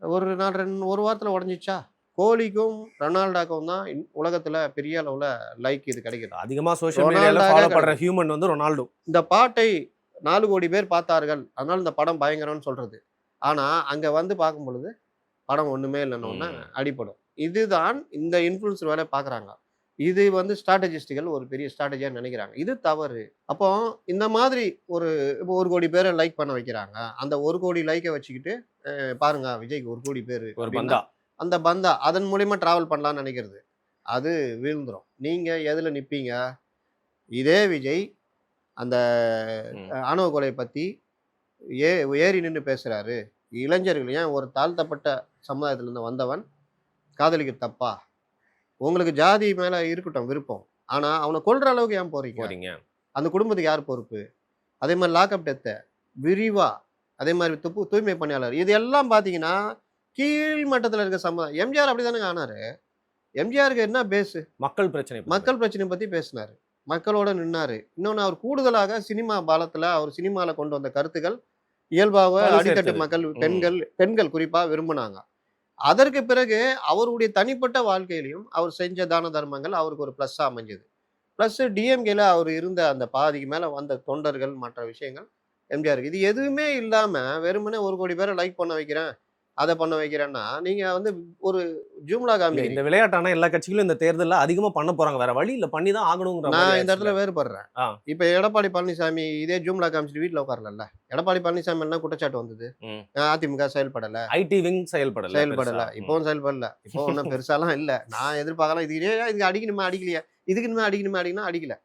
ஒரு நாள் 1 வாரத்துல உடைஞ்சிச்சா? கோலிக்கும், ரொனால்டோக்கும் தான் உலகத்துல பெரிய அளவுல லைக் இது கிடைக்குது. அதிகமா சோசியல் மீடியால ரொனால்டோக்கே ஃபாலோ பண்ற கிடைக்குது. ஹியூமன் வந்து ரொனால்டோ. இந்த பாட்டை 4,00,00,000 பேர் பார்த்தார்கள். அதனால இந்த படம் பயங்கரம்னு சொல்றது. ஆனா, அங்க வந்து பார்க்கும் பொழுது, படம் ஒண்ணுமே இல்லன்னோன ம். அடிபடும். இதுதான் இந்த இன்ஃப்ளூயன்சர் வேலை பார்க்குறாங்க. இது வந்து ஸ்ட்ராட்டஜிஸ்ட்டுகள் ஒரு பெரிய ஸ்ட்ராட்டஜியா நினைக்கிறாங்க. இது தவறு. அப்போ இந்த மாதிரி ஒரு இப்போ 1,00,00,000 பேர லைக் பண்ண வைக்கிறாங்க. அந்த 1,00,00,000 லைக்க வச்சுக்கிட்டு, பாருங்க விஜய்க்கு 1,00,00,000 பேரு ஒரு அப்டின்னா, பந்தா. அந்த பந்தா அதன் மூலியமா டிராவல் பண்ணலாம்னு நினைக்கிறது. அது வீழ்ந்துரும். நீங்க எதுல நிப்பீங்க? இதே விஜய் அந்த ம். ஆணவ கொலை பத்தி ஏ ஏறி நின்னு பேசுறாரு. இளைஞர்கள் ஏன் ஒரு தாழ்த்தப்பட்ட சமுதாயத்திலிருந்து வந்தவன் காதலிக்கிறது தப்பா? உங்களுக்கு ஜாதி மேல இருக்கட்டும் விருப்பம். ஆனா, அவன கொல்ற அளவுக்கு ஏன் போறீங்க? போறீங்க. அந்த குடும்பத்துக்கு யார் பொறுப்பு? அதே மாரி லாக்அப் டெத்த விரிவா, அதே மாரி தூய்மை பணியாளர். இது எல்லாம் பார்த்தீங்கன்னா, கீழ் மட்டத்தில இருக்க எம்ஜிஆர் அப்படிதானங்க ஆனாரு. எம்ஜிஆருக்கு என்ன பேஸு? மக்கள் பிரச்சனை பத்தி மக்கள் பிரச்சனைய பத்தி பேசினாரு. மக்களோட நின்னாரு. இன்னொன்னு அவர் கூடுதலாக சினிமா பாலத்தில அவர் சினிமால கொண்டு வந்த கருத்துக்கள் இயல்பாக வலு அடித்தட்டு சேர்த்தது. மக்கள், ம். பெண்கள் குறிப்பா விரும்புனாங்க. அதற்கு பிறகு அவருடைய தனிப்பட்ட வாழ்க்கையிலயும் அவர் செஞ்ச தான தர்மங்கள் அவருக்கு ஒரு ப்ளஸ்ஸா அமைஞ்சது. ப்ளஸ் டிஎம்கேல அவர் இருந்த அந்த பாதிக்கு மேல வந்த தொண்டர்கள், மற்ற விஷயங்கள் எம்ஜிஆருக்கு. இது எதுவுமே இல்லாம வெறுமனே 1,00,00,000 பேர லைக் பண்ண வைக்கிறேன், அத பண்ண வைக்கிறேன்னா, நீங்க வந்து ஒரு ஜூம்லா இல்ல இந்த காமிக்கிறீங்க. விளையாட்டான எல்லா கட்சிகளும் இந்த தேர்தல்ல அதிகமா பண்ண போறாங்க. வேற வழி இல்ல. பண்ணி தான் ஆகணுங்கிற மாரி நான் இந்த ஆயிடுச்சுல்ல. இடத்துல வேறுபடுறேன். ஆ. இப்ப எடப்பாடி பழனிசாமி இதே ஜூம்லா காமிச்சுட்டு வீட்ல உட்காரலல்ல. எடப்பாடி பழனிசாமி மேல என்ன குற்றச்சாட்டு வந்தது? ம். அதிமுக செயல்படல. ஐடி விங் செயல்படல செயல்படல. பெருசா. ம். இப்பவும் செயல்படல. இப்போ ஒண்ணும் பெருசாலாம் இல்ல. நான் எதிர்பார்க்கலாம். இதுக்கு அடிக்கணுமா? அடிக்கலையா? இதுக்குன்னு அடிக்கணுமா? அடிக்கல.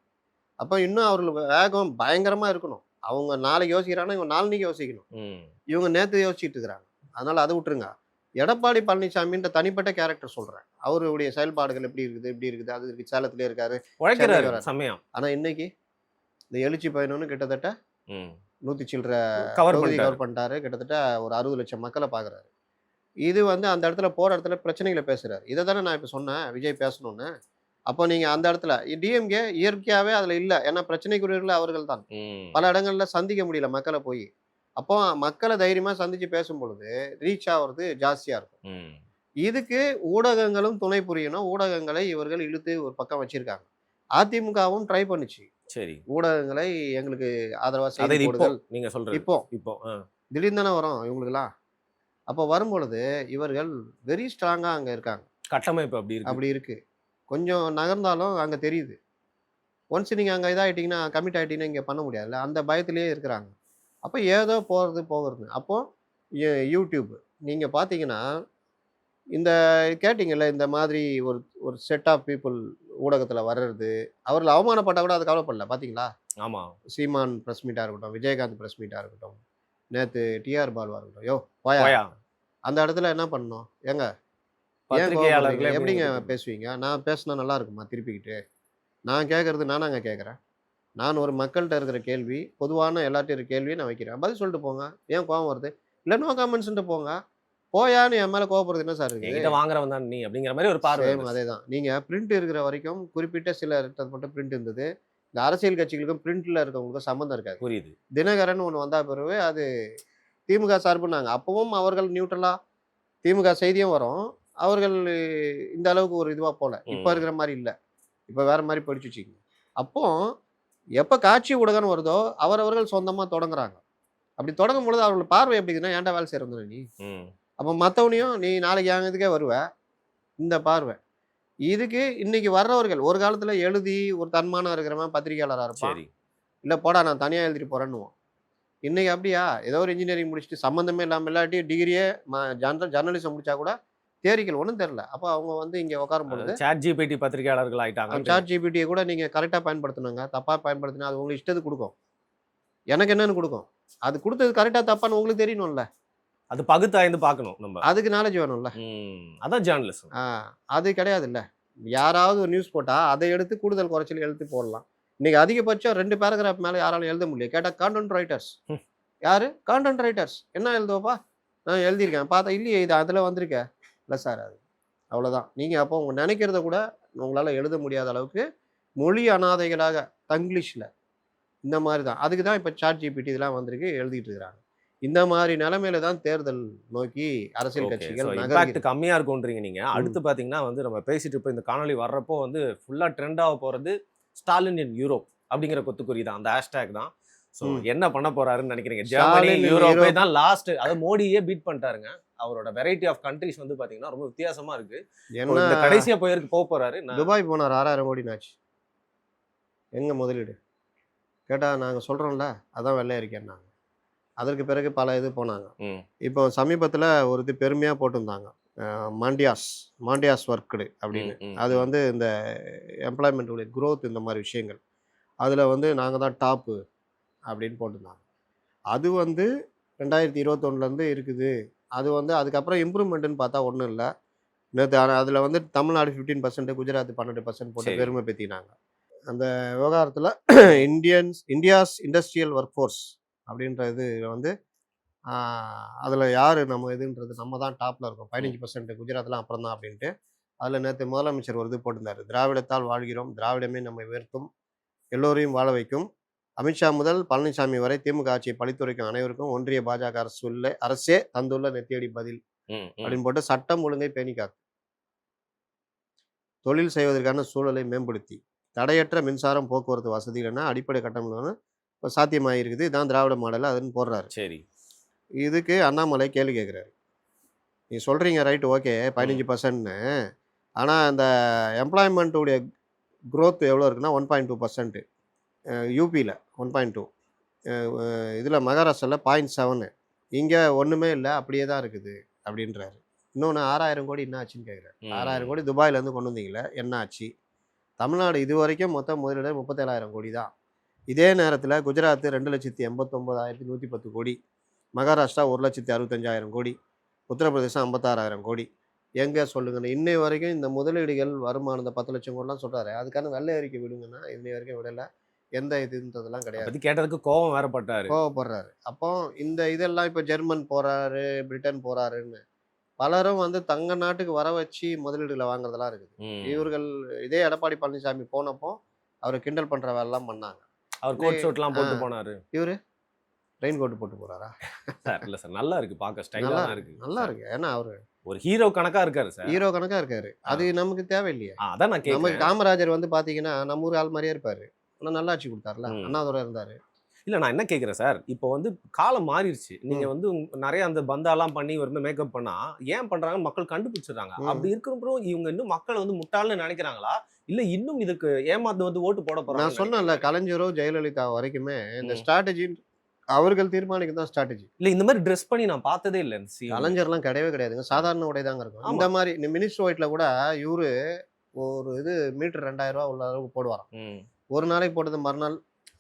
அப்ப இன்னும் அவர்கள் வேகம் பயங்கரமா இருக்கணும். அவங்க நாளைக்கு யோசிக்கிறாங்கன்னா, இவங்க நாளன்னைக்கு யோசிக்கணும். ம். இவங்க நேத்து யோசிச்சுட்டு இருக்கிறாங்க. அதனால அத விட்டுருங்க. எடப்பாடி பழனிசாமின்ற தனிப்பட்ட கேரக்டர் சொல்றேன். அவருடைய செயல்பாடுகள் எப்படி இருக்குது? எப்படி இருக்குது? அது இருக்கு. சேலத்திலே இருக்காரு. சென்னைக்கு உழைக்கிறாரு வராரு. செம்மையா. ஆனா இன்னைக்கு இந்த எழுச்சி பயணம்னு கிட்டத்தட்ட ம். 100 சில்ற கவர் தொகுதி பண்ணிட்டாரு. கவர் பண்ணிட்டாரு. கிட்டத்தட்ட ஒரு 60,00,000 மக்கள பார்க்குறாரு. இது வந்து அந்த இடத்துல போற இடத்துல பிரச்சனைகள பேசுறாரு. இத தானே நான் இப்ப சொன்னேன். விஜய் பேசணும்னு. அப்போ நீங்க அந்த இடத்துல டிஎம்கே இயற்கையாவே அதுல இல்ல. ஏன்னா பிரச்சனைக்குரியவர்கள் அவர்கள் தான். ம். பல இடங்கள்ல சந்திக்க முடியல மக்கள போய். அப்போ மக்கள தைரியமா சந்திச்சு பேசும்பொழுது, ரீச் ஆவுறது ஜாஸ்தியா இருக்கும். ம். இதுக்கு ஊடகங்களும் துணை புரியணும். ஊடகங்களை இவர்கள் இழுத்து ஒரு பக்கம் வச்சிருக்காங்க. அதிமுகவும் ட்ரை பண்ணுச்சு. சரி. ஊடகங்களை எங்களுக்கு ஆதரவா அத செய்தி இது இப்போ போடுதல். நீங்க சொல்றது. இப்போ இப்போ. ஆ. திடீர்னு தானே வரும் இவங்களுக்கெல்லாம். அப்போ வரும்பொழுது இவர்கள் வெரி ஸ்ட்ராங்கா அங்க இருக்காங்க. கட்டமைப்பு அப்படி இருக்கு. அப்படி இருக்கு. கொஞ்சம் நகர்ந்தாலும் அங்க தெரியுது. ஒன்ஸ் நீங்க அங்க இதாயிட்டீங்கன்னா, கமிட் ஆயிட்டீங்கன்னா இங்க பண்ண முடியாதுல்ல. அந்த பயத்திலேயே இருக்கிறாங்க. அப்ப ஏதோ போறது. அப்போ யூடியூப் நீங்க பார்த்தீங்கன்னா, இந்த கேட்டீங்கல்ல இந்த மாதிரி ஒரு ஒரு செட் ஆஃப் பீப்பிள் ஊடகத்துல வர்றது, அவர்கள் அவமானப்பட்டா கூட அது கவலைப்படல பார்த்தீங்களா? ஆமா. சீமான் பிரஸ் மீட்டா இருக்கட்டும், விஜயகாந்த் பிரஸ் மீட்டா இருக்கட்டும், நேத்து டிஆர் பாலுவா இருக்கட்டும், யோவ் போயா! போயா. அந்த இடத்துல என்ன பண்ணணும்? ஏங்க ஏன் கோவப்படுறீங்க? பத்திரிகையாளர்களே எப்படிங்க அப்படின்னு பேசுவீங்க? நான் பேசுனா நல்லா இருக்குமா திருப்பிக்கிட்டு? நான் கேட்கறது நானாங்க கேட்கறேன். நான் ஒரு மக்கள்கிட்ட இருக்கிற கேள்வி, பொதுவான எல்லார்ட்டையும் இருக்கிற கேள்வியை நான் வைக்கிறேன். பதில் சொல்லிட்டு போங்க. ஏன் கோவம் வருது? இல்ல நோ காமெண்ட்ஸ்ன்ட்டு போங்க. போயான்னு என் மேல கோவப்படுறது என்ன சார் இருக்குது? என்கிட்ட வாங்குறவன் தான் நீ அப்படிங்கிற மாதிரி ஒரு பார்வை சேம் வந்துருச்சு. அதேதான். நீங்க பிரிண்ட் இருக்கிற வரைக்கும் குறிப்பிட்ட சிலர்ட்ட மட்டும் பிரிண்ட் இருந்தது. இந்த அரசியல் கட்சிகளுக்கும் பிரிண்ட்ல இருக்கவங்களுக்கும் சம்மந்தம் இருக்காது. புரியுது. தினகரன் ஒண்ணு வந்தா பிறகு அது திமுக சார்புன்னாங்க. அப்பவும் அவர்கள் நியூட்ரலா திமுக செய்தியும் வரும். அவர்கள் இந்த அளவுக்கு ஒரு இதுவா போல. இப்ப ம். இருக்கிற மாரி இல்ல. இப்ப வேற மாரி போயிடுச்சு வச்சுக்கங்க. அப்போ எப்ப காட்சி ஊடகம்னு வருதோ, அவரவர்கள் சொந்தமா தொடங்குறாங்க. அப்படி தொடங்கும் பொழுது அவர்கள் பார்வை எப்படி இருக்குன்னா, ஏன்டா வேலை செய்ற வந்தவ நீ? ம். அப்ப மத்தவனையும் நீ நாளைக்கு என் இதுக்கே வருவ. இந்த பார்வை. இதுக்கு இன்னைக்கு வர்றவர்கள் ஒரு காலத்துல எழுதி ஒரு தன்மானம் இருக்கிறவன் பத்திரிகையாளரா இருப்பான். சரி. இல்ல போடா நான் தனியா எழுதிட்டு போறேன்னுவான். இன்னைக்கு அப்படியா? ஏதோ ஒரு இன்ஜினியரிங் முடிச்சுட்டு சம்மந்தமே இல்லாம இல்லாட்டி டிகிரியே ஜர்னலிசம் முடிச்சா கூட தியரிக்கல் ஒண்ணும் தெரியல. அப்ப அவங்க வந்து இங்க உட்காரும் பொழுது சாட் ஜிபிடி பத்திரிகையாளர்கள் ஆயிட்டாங்க. சாட் ஜிபிடிய கூட நீங்க கரெக்ட்டா பயன்படுத்தணுங்க. தப்பா பயன்படுத்தினா அது உங்களுக்கு இஷ்டத்துக்கு குடுக்கும். எனக்கு என்னன்னு குடுக்கும். அது குடுத்தது கரெக்ட்டா தப்பான்னு உங்களுக்கு தெரியணும்ல. அது பகுத்தாய்ந்து பார்க்கணும் நம்ம. அதுக்கு நாலேட்ஜ் வேணும்ல. அதான் ஜேர்னலிசம். ஆ அது கிடையாதுல்ல. யாராவது ஒரு நியூஸ் போட்டா, அதை எடுத்து கூடுதல் குறைச்சல் எழுத்து போடலாம். இன்னைக்கு அதிகபட்சம் 2 பேராகிராஃப் மேல யாராலும் எழுத முடியல. கேட்டா கான்டென்ட் ரைட்டர்ஸ். யாரு? Content writers. என்ன எழுதுவப்பா? நான் எழுதியிருக்கேன். பார்த்தா இல்லையே இது அதில வந்திருக்கே. இல்ல சார் அது. அவ்வளோதான். நீங்க அப்போ உங்க நினைக்கிறத கூட உங்களால எழுத முடியாத அளவுக்கு மொழி அனாதைகளாக தங்கிலீஷ்ல இந்த மாரி தான். அதுக்கு தான் இப்ப சாட் ஜிபிடி இதெல்லாம் வந்திருக்கு எழுதிட்டு இருக்கிறாங்க. இந்த மாரி நிலைமையில தான் தேர்தல் நோக்கி அரசியல் ஓகே. ஸோ கட்சிகள் இம்பாக்ட் நகர்கிறது. கம்மியா இருக்குன்றீங்க நீங்க. ம். அடுத்து பார்த்தீங்கன்னா வந்து நம்ம பேசிட்டு இருப்ப இந்த காணொளி வர்றப்போ வந்து ஃபுல்லா ட்ரெண்ட் ஆக போறது ஸ்டாலின் இன் யூரோப் அப்படிங்கிற கொத்துக்குறி தான். அந்த ஹேஷ்டேக் தான். ஸோ ம். என்ன பண்ண போறாருன்னு நினைக்கிறீங்க? ஜெர்மனி, ஸ்டாலின் இன் யூரோப்பே யூரோப். தான் லாஸ்ட். அது மோடியே பீட் பண்ணிட்டாருங்க. அவரோட வெரைட்டி ஆஃப் கண்ட்ரீஸ் வந்து பார்த்தீங்கன்னா ரொம்ப வித்தியாசமா இருக்கு. இப்போ என்ன இந்த கடைசியா போறாரு. துபாய் போனார் 6000 கோடின்னு ஆச்சு. எங்க முதலீடு? கேட்டா நாங்க சொல்றோம்ல, அதான் வெள்ளை அறிக்கைன்னாங்க. அதற்கு பிறகு பல இது போனாங்க. ம். இப்போ சமீபத்தில ஒரு இது பெருமையா போட்டிருந்தாங்க. மாண்டியாஸ் ஒர்க்டு அப்படின்னு. ம். ம். அது ம். வந்து இந்த எம்ப்ளாய்மென்ட் உடைய குரோத் இந்த மாரி விஷயங்கள். அதில வந்து நாங்க தான் டாப்பு அப்படின்னு போட்டிருந்தாங்க. அது வந்து 2021லேருந்து இருக்குது. அது வந்து அதுக்கப்புறம் இம்ப்ரூவ்மெண்ட்ன்னு பார்த்தா ஒண்ணும் இல்ல. நேத்து அதில வந்து தமிழ்நாடு 15%, குஜராத் 12% போட்டு சரி. பெருமை படுத்தினாங்க. அந்த விவகாரத்தில இந்தியாஸ் இண்டஸ்ட்ரியல் ஒர்க் ஃபோர்ஸ் அப்படின்ற இது வந்து ஆ அதில யாரு நம்ம இதுன்றது நம்ம தான் டாப்ல இருக்கோம். ம். 15% குஜராத்லாம் அப்புறம் தான் அப்படின்ட்டு. அதில நேத்து முதலமைச்சர் ஒரு இது போட்டிருந்தாரு. திராவிடத்தால் வாழ்கிறோம். திராவிடமே நம்மை உயர்த்தும். எல்லோரையும் வாழ வைக்கும். அமித்ஷா முதல் பழனிசாமி வரை திமுக ஆட்சியை பழித்துரைக்கும் அனைவருக்கும் ஒன்றிய பாஜக அரசே தந்துள்ள நெத்தியடி பதில் ம். ம். அப்படின்னு போட்டு சட்டம் ஒழுங்கை பேணி காக்கும். தொழில் செய்வதற்கான சூழலை மேம்படுத்தி தடையற்ற மின்சாரம் போக்குவரத்து வசதிகள் என அடிப்படை கட்டமைப்பு இப்போ சாத்தியமாயிருக்குது. இதான் திராவிட மாடல் அதுன்னு போடுறாரு. சரி. இதுக்கு அண்ணாமலை கேள்வி கேட்குறாரு. நீ சொல்றீங்க ரைட் ஓகே ம். 15%ன்னு. ஆனா அந்த எம்ப்ளாய்மெண்ட் உடைய குரோத் எவ்வளோ இருக்குன்னா 1.2%. யூபியில் 1.2. இதில் மகாராஷ்டிராவில் 0.7. இங்கே ஒன்றுமே இல்லை அப்படியே தான் இருக்குது அப்படின்றாரு. இன்னொன்று 6000 கோடி என்ன ஆச்சுன்னு கேட்குறாரு. 6000 ம். கோடி துபாயிலேருந்து கொண்டு வந்தீங்களே என்ன ஆச்சு? தமிழ்நாடு இதுவரைக்கும் மொத்தம் முதலீடு 37,000 கோடி தான். இதே நேரத்தில் குஜராத் 2,89,110 கோடி. மகாராஷ்டிரா 1,65,000 கோடி. உத்தரப்பிரதேசம் 56,000 கோடி. எங்க சொல்லுங்கன்னு இன்னை வரைக்கும் இந்த முதலீடுகள் வருமானம் இந்த 10 லட்சம் கோடிலாம் சொல்றாரு. அதுக்கான வெள்ளை அறிக்கை விடுங்கன்னா இன்னை வரைக்கும் விடல. எந்த இதுன்றதெல்லாம் அத கிடையாது. பத்தி கேட்டதுக்கு கோவம் வேற பட்டாரு. கோவப்படுறாரு. அப்போ இந்த இதெல்லாம் இப்போ ஜெர்மன் போறாரு, பிரிட்டன் போறாருன்னு பலரும் வந்து தங்க நாட்டுக்கு வர வச்சு முதலீடுகளை வாங்குறதெல்லாம் இருக்குது. ம். இவர்கள் இதே எடப்பாடி பழனிசாமி போனப்போ அவரை கிண்டல் பண்ற வேலைலாம் பண்ணாங்க. அவர் கோட் ஷூட்லாம் ஆ போட்டு போனாரு. இவரு ரெயின் கோட் போட்டு போறாரா? சார் இல்ல சார். நல்லா இருக்கு. பார்க்க ஸ்டைலா நல்லா தான் இருக்கு. இருக்கு. நல்லா சார் இருக்கு. ஏன்னா அவரு ஒரு ஹீரோ கணக்கா இருக்காரு சார். ஹீரோ கணக்கா இருக்காரு. ஆ. அது நமக்கு தேவையில்லையே. அதான் நான் நமக்கு கேட்கிறேன். காமராஜர் வந்து பாத்தீங்கன்னா, நம்ம ஊர் ஆள் மாரியே இருப்பாரு. ஆனா நல்லாட்சி குடுத்தாருல. ம். அண்ணாதுரை இருந்தாரு. இல்ல நான் என்ன கேட்கிறேன் சார், இப்போ வந்து காலம் மாறிருச்சு. நீங்க ம். வந்து நெறைய அந்த பந்தாலாம் பண்ணி ஒரு மேக்கப் பண்ணா, ஏன் பண்றாங்கன்னு மக்கள் கண்டுபிடிச்சுடுறாங்க. அப்படி ம். இருக்கிறப்போ இவங்க இன்னும் மக்கள வந்து முட்டாள்னு நெனைக்கிறாங்களா? இல்ல இன்னும் இதுக்கு ஏமாந்து வந்து ஓட்டு போட நான் போறாங்கன்னு சொன்னேன்ல, நெனைக்கிறீங்களா? கலைஞரோ, ஜெயலலிதா வரைக்குமே இந்த ம். ஸ்ட்ராட்டஜி அவர்கள் தீர்மானிக்கிறது தான் ஸ்ட்ராட்டஜி. இல்ல இந்த மாரி டிரெஸ் பண்ணி நான் பார்த்ததே இல்ல இந்த சிஎம். கலைஞர்லாம் கிடையவே கிடையாதுங்க. சாதாரண உடை தாங்க இருக்கும். ஆமா. இந்த மாரி இந்த மினிஸ்டர் ஒயிட்ல கூட இவரு ஒரு இது மீட்டர் ரூ. 2000 உள்ள அளவுக்கு போடுவாராம். ம். ஒரு நாளைக்கு போட்டது மறுநாள்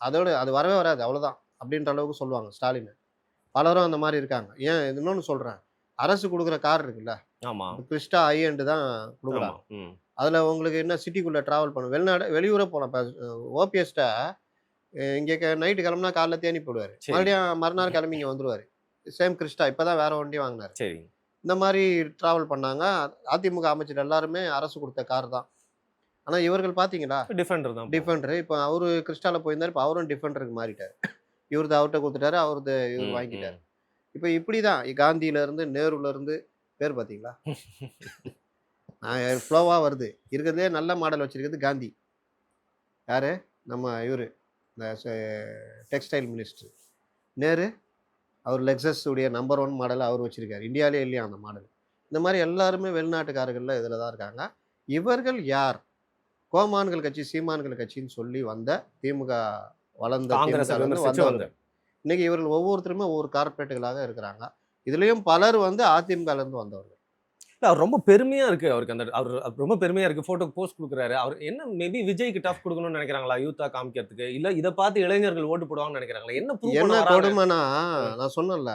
அதோட அது வரவே வராது. அவ்வளோதான். அப்படின்ற அளவுக்கு சொல்லுவாங்க ஸ்டாலின். பலரும் அந்த மாரி இருக்காங்க. ஏன் இன்னொன்னு சொல்றேன். அரசு குடுக்குற கார் இருக்குல்ல, ஆமா. கிறிஸ்டா ஹை எண்ட் தான் ஆமா. குடுக்குறாங்க. ம். அதில உங்களுக்கு என்ன சிட்டிக்குள்ள டிராவல் பண்ணும். வெளியூரே போலாம். இப்ப ஓபிஎஸ்ட்ட இங்கே நைட்டு கிளம்புனா காலைல தேனி போடுவார், சரி. மறுபடியும் மறுநாள் கிளம்பி இங்கே வந்துருவார். சேம் கிறிஸ்டா இப்போ தான் வேற வண்டி வாங்கினார். சரி. இந்த மாதிரி டிராவல் பண்ணாங்க. அதிமுக அமைச்சர் எல்லாருமே அரசு கொடுத்த கார் தான். ஆனால் இவர்கள் பார்த்தீங்களா, டிஃபெண்டர் தான் போகும். டிஃபெண்டர். இப்போ அவரு கிறிஸ்டால போயிருந்தார், இப்போ அவரும் டிஃபெண்டருக்கு மாறிட்டார். இவரது அவர்கிட்ட கொடுத்துட்டாரு, அவரது இவர் ம், வாங்கிட்டார். ம். இப்போ இப்படி தான் காந்தியிலேருந்து நேருலேருந்து பேர் பார்த்தீங்களா, ஃப்ளோவாக வருது. இருக்கிறதுலே நல்ல மாடல் வச்சிருக்கிறது காந்தி. யார்? நம்ம இவர் இந்த டெக்ஸ்டைல் மினிஸ்டர். நேரு அவர் லெக்ஸஸ் உடைய நம்பர் 1 மாடல் அவர் வச்சிருக்காரு. இந்தியாவிலே இல்லையா அந்த மாடல். இந்த மாதிரி எல்லாருமே வெளிநாட்டுக்காரர்கள்ல இதில் தான் இருக்காங்க. இவர்கள் யார்? கோமான்கள் கட்சி, சீமான்கள் கட்சின்னு சொல்லி வந்த திமுக வளர்ந்த காங்கிரஸ் திமுகலேருந்து விமர்சிச்சு வந்தவர்கள். இன்னைக்கு இவர்கள் ஒவ்வொருத்தருமே ஒவ்வொரு கார்ப்பரேட்டுகளாக இருக்கிறாங்க. இதுலேயும் பலர் வந்து அதிமுகலேருந்து வந்தவர்கள். இல்ல அவர் ரொம்ப பெருமையா இருக்கு. அவருக்கு அந்த அவர் ரொம்ப பெருமையா இருக்கு. ஃபோட்டோக்கு போஸ்ட் குடுக்குறாரு. அவர் என்ன மேபி விஜய்க்கு டஃப் குடுக்கணும்னு நெனைக்கிறாங்களா? யூத்தா காமிக்கிறதுக்கு. இல்ல இத பார்த்து இளைஞர்கள் ஓட்டு போடுவாங்கன்னு நெனைக்கிறாங்களா? என்ன ப்ரூவ் பண்ண என்ன வராங்க? கொடுமைன்னா, ம். நான் சொன்னேன்ல,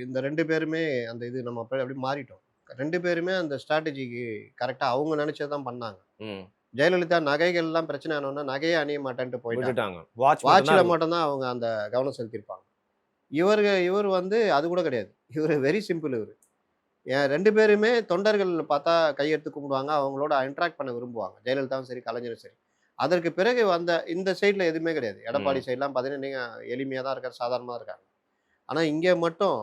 இந்த 2 பேருமே அந்த இது நம்ம அப்படியே மாறிட்டோம். 2 பேருமே அந்த ஸ்ட்ராட்டஜிக்கு கரெக்ட்டா அவங்க நெனைச்சது தான் பண்ணாங்க. ம். ஜெயலலிதா நகைகள்லாம் பிரச்சனை ஆனோனே நகையே அணிய மாட்டேன்ட்டு போயிட்டாங்க. விட்டுட்டாங்க. வாட்ச் மட்டும் தான் வாட்ச்ல இருக்கும். மட்டும் தான் அவங்க அந்த கவனம் செலுத்தியிருப்பாங்க. இவர் வந்து அது கூட கிடையாது. இவரு வெரி சிம்பிள் இவரு. 2 பேருமே தொண்டர்கள் பார்த்தா கையெடுத்து கும்பிடுவாங்க. அவங்களோட இன்டராக்ட் பண்ண விரும்புவாங்க. ஜெயலலிதாவும் சரி, கலைஞரும் சரி. அதற்கு பிறகு வந்த இந்த சைடுல எதுவுமே கிடையாது. எடப்பாடி ம். சைடுலாம் பார்த்தீங்கன்னா, நீங்க எளிமையா தான் இருக்காரு, சாதாரணமா இருக்காங்க. ஆனா இங்க மட்டும்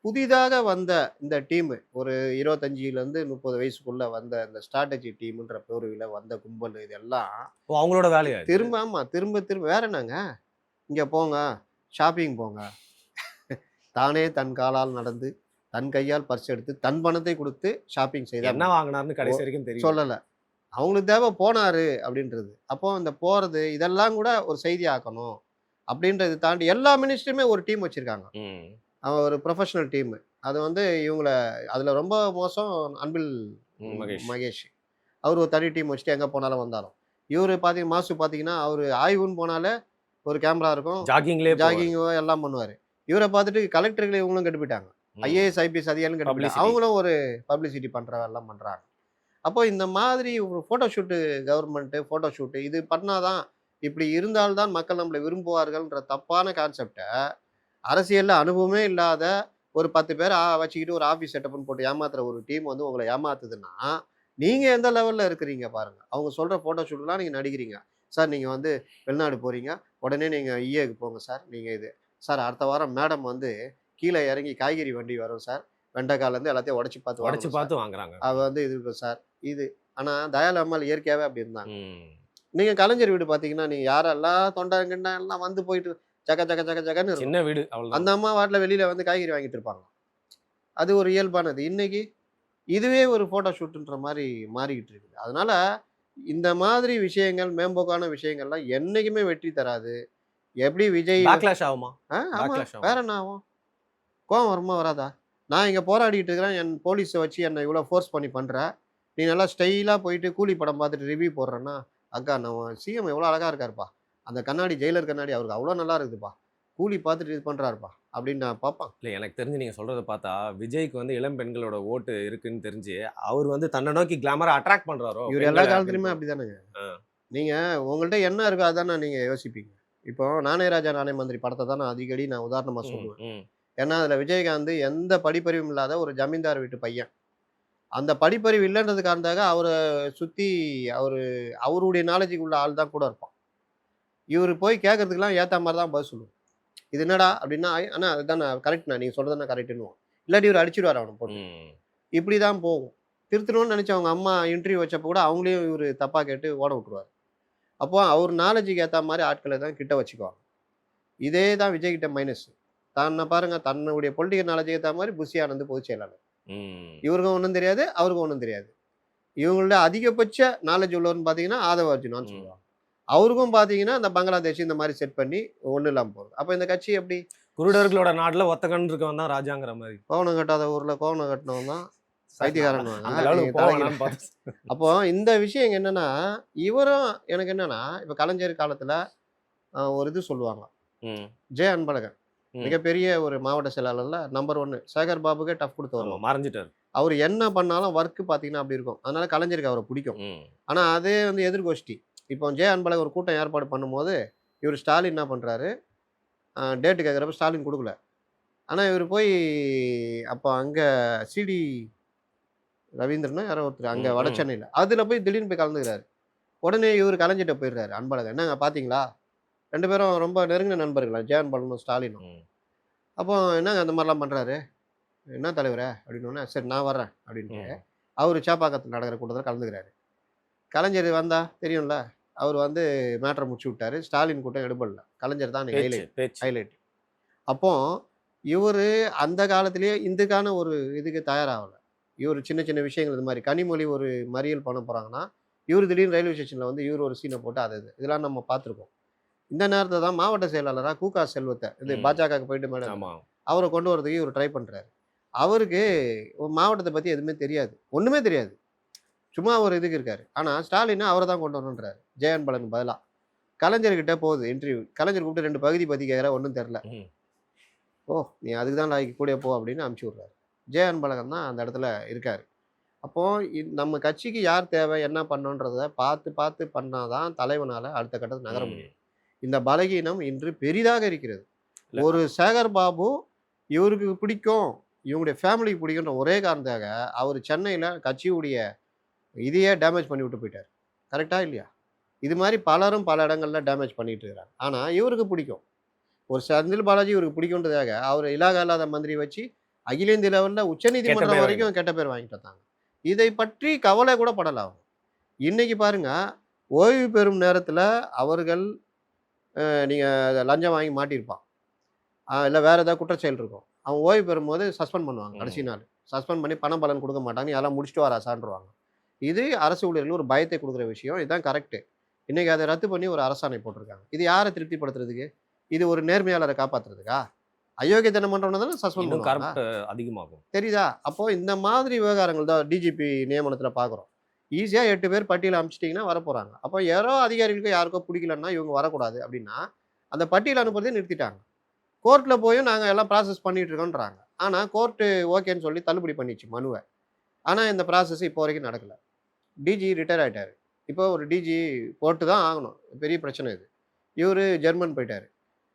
புதிதாக வந்த இந்த டீம் ஒரு 25லேருந்து 30 வயசுக்குள்ள வந்த இந்த ஸ்ட்ராட்டஜி டீம்ன்ற பேருவில வந்த கும்பல் இதெல்லாம் ஓ! அவங்களோட வேலையா இது? திரும்ப வேற என்னங்க? இங்க போங்க, ஷாப்பிங் போங்க. தானே தன் காலால் நடந்து, தன் கையால் பர்ஸ் எடுத்து, தன் பணத்தை குடுத்து ஷாப்பிங் செய்தா என்ன வாங்குனாருன்னு ஒ கடைசி வரைக்கும் தெரியல. சொல்லல. அவங்களுக்கு தேவை போனாரு அப்படின்றது. அப்போ இந்த போறது இதெல்லாம் கூட ஒரு செய்தி ஆக்கணும். அப்படின்றத தாண்டி எல்லா மினிஸ்ட்ரியுமே ஒரு டீம் வச்சிருக்காங்க. ம். அவன் ஒரு ப்ரொஃபஷனல் டீம். அது வந்து இவங்கள அதில ரொம்ப மோசம் அன்பில் மகேஷ். மகேஷ். அவரு ஒரு தனி டீம் வச்சுட்டு எங்க போனாலும் வந்தாலும். இவரு மாசு பார்த்தீங்கன்னா, அவரு ஆய்வுன்னு போனாலே ஒரு கேமரா இருக்கும். ஜாகிங்லயே போவாரு. ஜாகிங் எல்லாம் பண்ணுவாரு. இவர பார்த்துட்டு கலெக்டர்கள் இவங்களும் கெட்டு போயிட்டாங்க. ம். ஐஏஎஸ், ஐபிஎஸ் அதிகாரிகளும் கெட்டு போயிட்டாங்க. பப்ளிசிட்டி. அவங்களும் ஒரு பப்ளிசிட்டி பண்ற வேலைலாம் பண்றாங்க. அப்போ இந்த மாதிரி ஒரு photo shoot government photo shoot இது பண்ணா தான், இப்படி இருந்தால் தான் மக்கள் நம்மள விரும்புவார்கள்ன்ற தப்பான கான்செப்ட்ட அரசியல்ல அனுபவமே இல்லாத ஒரு 10 பேர வச்சுக்கிட்டு ஒரு ஆஃபீஸ் செட்டப்ன்னு போட்டு ஏமாத்துற ஒரு டீம் வந்து உங்கள ஏமாத்துதுன்னா, நீங்க எந்த லெவல்ல இருக்கிறீங்க பாருங்க. அவங்க சொல்ற ஃபோட்டோ ஷூட்லாம் நீங்க நடிக்கிறீங்க. சார் நீங்க வந்து வெளிநாடு போறீங்க. உடனே நீங்க ஈஏக்கு போங்க சார். நீங்க இது. சார் அடுத்த வாரம் மேடம் வந்து கீழ இறங்கி காய்கறி வண்டி வரும் சார். வெண்டைக்காலேருந்து எல்லாத்தையும் உடைச்சு பார்த்து உடைச்சு வாங்கணும் சார். பார்த்து வாங்குறாங்க. அவ வந்து இது இருக்கும் சார். இது. ஆனா தயாளு அம்மாள் இயற்கையாவே அப்படி இருந்தாங்க. ம். நீங்க கலைஞர் வீடு பார்த்தீங்கன்னா, நீங்க யாரெல்லாம் தொண்டன் கிண்டன் எல்லாம் வந்து போயிட்டு ஜக ஜக ஜக ஜகன்னு இருக்கும். சின்ன வீடு அவ்வளவுதான். அந்த அம்மா பாட்டுல வெளியில வந்து காய்கறி வாங்கிட்டு இருப்பாங்க. அது ஒரு இயல்பானது. இன்னைக்கு இதுவே ஒரு ஃபோட்டோ ஷூட்ன்ற மாரி மாறிக்கிட்டு இருக்குது. அதனால இந்த மாதிரி விஷயங்கள், மேம்போக்கான விஷயங்கள்லாம் என்னைக்குமே வெற்றி தராது. எப்படி விஜய் பேக்லாஷ் ஆகுமா? ஆமா. பேக்லாஷ் வேற ஆகும். என்ன ஆகும்? கோவம் வருமா? வராதா? நான் இங்க போராடிட்டு இருக்கிறேன். என் போலீஸ வச்சு என்ன இவ்வளோ ஃபோர்ஸ் பண்ணி பண்ற. நீ நல்லா ஸ்டைலா போயிட்டு கூலி படம் பார்த்துட்டு ரிவ்யூ போடுறேன்னா, அக்கா நம்ம சிஎம் எவ்வளோ அழகா இருக்காருப்பா. அந்த கண்ணாடி ஜெயிலர் கண்ணாடி அவருக்கு அவ்வளோ நல்லா இருக்குதுப்பா. கூலி பார்த்துட்டு இது பண்றாருப்பா. அப்படின்னு நான் பார்ப்பேன். இல்ல எனக்கு தெரிஞ்சு நீங்க சொல்றத பார்த்தா, விஜய்க்கு வந்து இளம் பெண்களோட ஓட்டு இருக்குன்னு தெரிஞ்சு, அவர் வந்து தன்னை நோக்கி கிளாமரா அட்ராக்ட் பண்றாரோ இவரு எல்லா பெண்கள காலத்துலயுமே அப்படின்னு. அப்படிதானங்க. ஆ. நீங்க உங்கள்ட்ட என்ன இருக்கோ அதானே நீங்க யோசிப்பீங்க. இப்போ நானே ராஜா நானே மந்திரி படத்த தான் நான் அடிக்கடி உதாரணமா ம், சொல்லுவேன். ம். ஏன்னா, அதுல விஜயகாந்த் எந்த படிப்பறிவும் இல்லாத ஒரு ஜமீன்தார் வீட்டு பையன். அந்த படிப்பறிவு இல்லன்றது காரணத்தாக அவர சுத்தி அவருடைய நாலேட்ஜுக்கு உள்ள ஆள் தான் கூட இருப்பான். இவரு போய் கேட்கறதுக்கெல்லாம் ஏத்தா மாரி தான் பதில் சொல்லுவான். "இது என்னடா?" அப்படின்னா, "அண்ணா அதுதாண்ணா கரெக்ட்ண்ணா. நீங்க சொல்றதுதாண்ணா கரெக்ட்டுன்னுவான்." இல்லாட்டி இவரு அடிச்சுருவாரு அவன போட்டு. ம். இப்படி தான் போகும். திருத்தணும்னு நெனச்சு அவங்க அம்மா இன்டர்வியூ வச்சப்போ கூட அவங்களையும் இவரு தப்பா கேட்டு ஓட விட்டுருவாரு. அப்போ அவர் நாலேட்ஜுக்கு ஏத்தா மாரி ஆட்கள தான் கிட்ட வச்சுக்குவாங்க. இதே தான் விஜய் கிட்ட மைனஸ். தன்ன பாருங்க தன்னுடைய பொலிட்டிக்கல் நாலேட்ஜுக்கு ஏத்தா மாரி புஷி ஆனந்த் பொதுச் செயலாளர். ம். இவருக்கும் ஒண்ணும் தெரியாது, அவருக்கும் ஒண்ணும் தெரியாது. இவங்களோட அதிகபட்ச நாலேட்ஜ் உள்ளவர்ன்னு பார்த்தீங்கன்னா, ஆதவ அர்ஜுனான்னு ம். சொல்லுவாங்க. அவருக்கும் பார்த்தீங்கன்னா, அந்த பங்களாதேஷ் இந்த மாரி செட் பண்ணி ஒண்ணும் இல்லாம போறது. அப்ப இந்த கட்சி எப்படி? குருடர்களோட நாட்டுல ஒத்த கண் இருக்கவன் தான் ராஜாங்கிற மாரி. கோவணம் கட்டாத ஊர்ல கோவணம் கட்டினவன் தான் சார் பைத்தியக்காரன்னுவாங்க. அந்த நீங்க லெவலுக்கு தலைகீழ போவானான்னு பார்த்தேன். அப்போ இந்த விஷயம் என்னன்னா, இவரும் எனக்கு என்னன்னா, இப்ப கலைஞர் காலத்துல ஒரு இது சொல்லுவாங்க. ம். ஜெ. அன்பழகன். ம். மிகப்பெரிய ஒரு மாவட்ட செயலாளர்ல நம்பர் 1 சேகர் பாபுக்கே டஃப் ஆமா குடுத்தவர். மறைஞ்சிட்டாரு. அவரு என்ன பண்ணாலும் வொர்க் பார்த்தீங்கன்னா அப்படி இருக்கும். அதனால கலைஞருக்கு அவர புடிக்கும். ம். ஆனா அதே வந்து எதிர்கோஷ்டி. இப்போ ஜெ. அன்பழகன் ஒரு கூட்டம் ஏற்பாடு பண்ணும்போது, இவர் ஸ்டாலின் என்ன பண்ணுறாரு, டேட்டு கேட்குறப்ப ஸ்டாலின் கொடுக்கல. ஆனால் இவர் போய் அப்போ அங்கே சிடி ரவீந்திரனோ யாரோ ஒருத்தர் அங்கே ம், வட ம். சென்னையில் அதில் போய் திடீர்னு போய் கலந்துக்கிறாரு. உடனே இவர் கலைஞர்கிட்ட போயிடுறாரு அன்பழகன். என்னங்க பார்த்தீங்களா, 2 பேரும் ரொம்ப நெருங்கின நண்பர்களா ஜெயன்பலனும் ஸ்டாலினும். ம். அப்போ என்னங்க அந்த மாதிரிலாம் பண்ணுறாரு, என்ன தலைவரே அப்படின்னோடனே சரி நான் வர்றேன் அப்படின்ட்டு ம். அவர் சேப்பாக்கத்தில் நடக்கிற கூட்டத்தில் கலந்துக்கிறாரு. கலைஞர் வந்தா தெரியும்ல, அவர் வந்து மேட்டரை முடிச்சு விட்டாரு. ஸ்டாலின் கூட்டம் எடுபடல. கலைஞர் தான் பேச்சு பேச்சு ஹைலைட். அப்போ இவரு அந்த காலத்திலேயே இதுக்கான ஒரு இதுக்கு தயாராகல. இவரு சின்ன சின்ன விஷயங்கள் இது மாரி கனிமொழி ஒரு மறியல் பண்ண போறாங்கன்னா, இவரு திடீர்னு ரயில்வே ஸ்டேஷன்ல வந்து இவரு ஒரு சீன போட்டு அது இது. இதெல்லாம் நம்ம பார்த்துருக்கோம். இந்த நேரத்தில தான் மாவட்ட செயலாளரா கு.க. செல்வத்த இது ம். பாஜகவுக்கு போயிட்டு மேடம் ஆமா அவர கொண்டு வரதுக்கு இவரு ட்ரை பண்றாரு. அவருக்கு மாவட்டத்த பத்தி எதுவுமே தெரியாது. ஒண்ணுமே தெரியாது. சும்மா ஒரு இதுக்கு இருக்காரு. ஆனா ஸ்டாலின அவர தான் கொண்டு வரணுன்றாரு. ஜெயன்பலனுக்கு பதிலா. கலைஞர்கிட்ட போகுது இன்டர்வியூ. கலைஞர் கூப்பிட்டு 2 பகுதி பத்தி கேட்கிறா ஒண்ணும் தெரியல. ம். ஓ! நீ அதுக்கு தான் லாயக்கு கூடயே போ அப்படின்னு அனுப்பிச்சு விடுறாரு. ஜெய அன்பழகன் தான் அந்த இடத்துல இருக்காரு. அப்போ நம்ம கட்சிக்கு யார் தேவை, என்ன பண்ணணுன்றத பார்த்து பார்த்து பண்ணா தான் தலைவனால அடுத்த கட்டத்துக்கு நகர ம். முடியும். இந்த பலகீனம் இன்று பெரிதாக இருக்கிறது. இல்ல ஒரு சேகர் பாபு இவருக்கு பிடிக்கும், இவங்களுடைய ஃபேமிலிக்கு பிடிக்குன்ற ஒரே காரணத்துக்காக அவர் சென்னையில கட்சியுடைய இதையே டேமேஜ் பண்ணி விட்டு போயிட்டாரு. கரெக்ட்டா இல்லையா? இது மாரி பலரும் பல இடங்கள்ல டேமேஜ் பண்ணிட்டு இருக்கிறாங்க. ஆனா இவருக்கு பிடிக்கும். ஒரு செந்தில் பாலாஜி இவருக்கு பிடிக்குன்றதுக்காக அவர இலாகா இல்லாத மந்திரி வச்சு அகில இந்திய லெவல்ல கெட்ட உச்சநீதிமன்றம் பேர் வரைக்கும் கெட்ட பேர் வாங்கிட்டு வந்தாங்க. இதை பற்றி கவலை கூட படல அவங்க. இன்னைக்கு பாருங்க, ஓய்வு பெறும் நேரத்துல அவர்கள் நீங்க லஞ்சம் வாங்கி மாட்டியிருப்பான். இல்ல வேற ஏதாவது குற்றச்செயல் இருக்கும். அவன் ஓய்வு பெறும்போது சஸ்பெண்ட் பண்ணுவாங்க கடைசி ம். நாள். சஸ்பெண்ட் பண்ணி பணம் பலன் குடுக்க மாட்டாங்க. நீ அதெல்லாம் முடிச்சுட்டு வா ராசான்ருவாங்க. இது அரசு ஊழியர்களுக்கு ஒரு பயத்தை குடுக்குற விஷயம். இதுதான் கரெக்ட். இன்னைக்கு அத ரத்து பண்ணி ஒரு அரசாணை போட்டிருக்காங்க. இது யார திருப்திப்படுத்துறதுக்கு? இது ஒரு நேர்மையாளர காப்பாத்துறதுக்கா? அயோக்கியத்தனம் பண்றவன தானே சஸ்பெண்ட் இன்னும் பண்ணுவாங்க. கரப்ட் அதிகமாகும். தெரியுதா? அப்போ இந்த மாதிரி விவகாரங்கள் தான் டிஜிபி நியமனத்தில பார்க்குறோம். ஈஸியா 8 பேர் பட்டியல அனுப்பிச்சிட்டீங்கன்னா வரப்போறாங்க. அப்போ யாரோ அதிகாரிகளுக்கோ யாருக்கோ புடிக்கலன்னா இவங்க வரக்கூடாது அப்டின்னா, அந்த பட்டியல் அனுப்புறதே நிறுத்திட்டாங்க. கோர்ட்ல போயும் நாங்க எல்லாம் ப்ராசஸ் பண்ணிட்டு இருக்கோம்ன்றாங்க. ஆனா கோர்ட் ஓகேன்னு சொல்லி தள்ளுபடி பண்ணிச்சு மனுவ. ஆனா இந்த ப்ராசஸ் இப்போ வரைக்கும் நடக்கல. டிஜி ரிட்டயர் ஆயிட்டாரு. இப்போ ஒரு டிஜி போட்டு தான் ஆகணும். பெரிய பிரச்சனை இது. இவரு ஜெர்மன் போயிட்டாரு.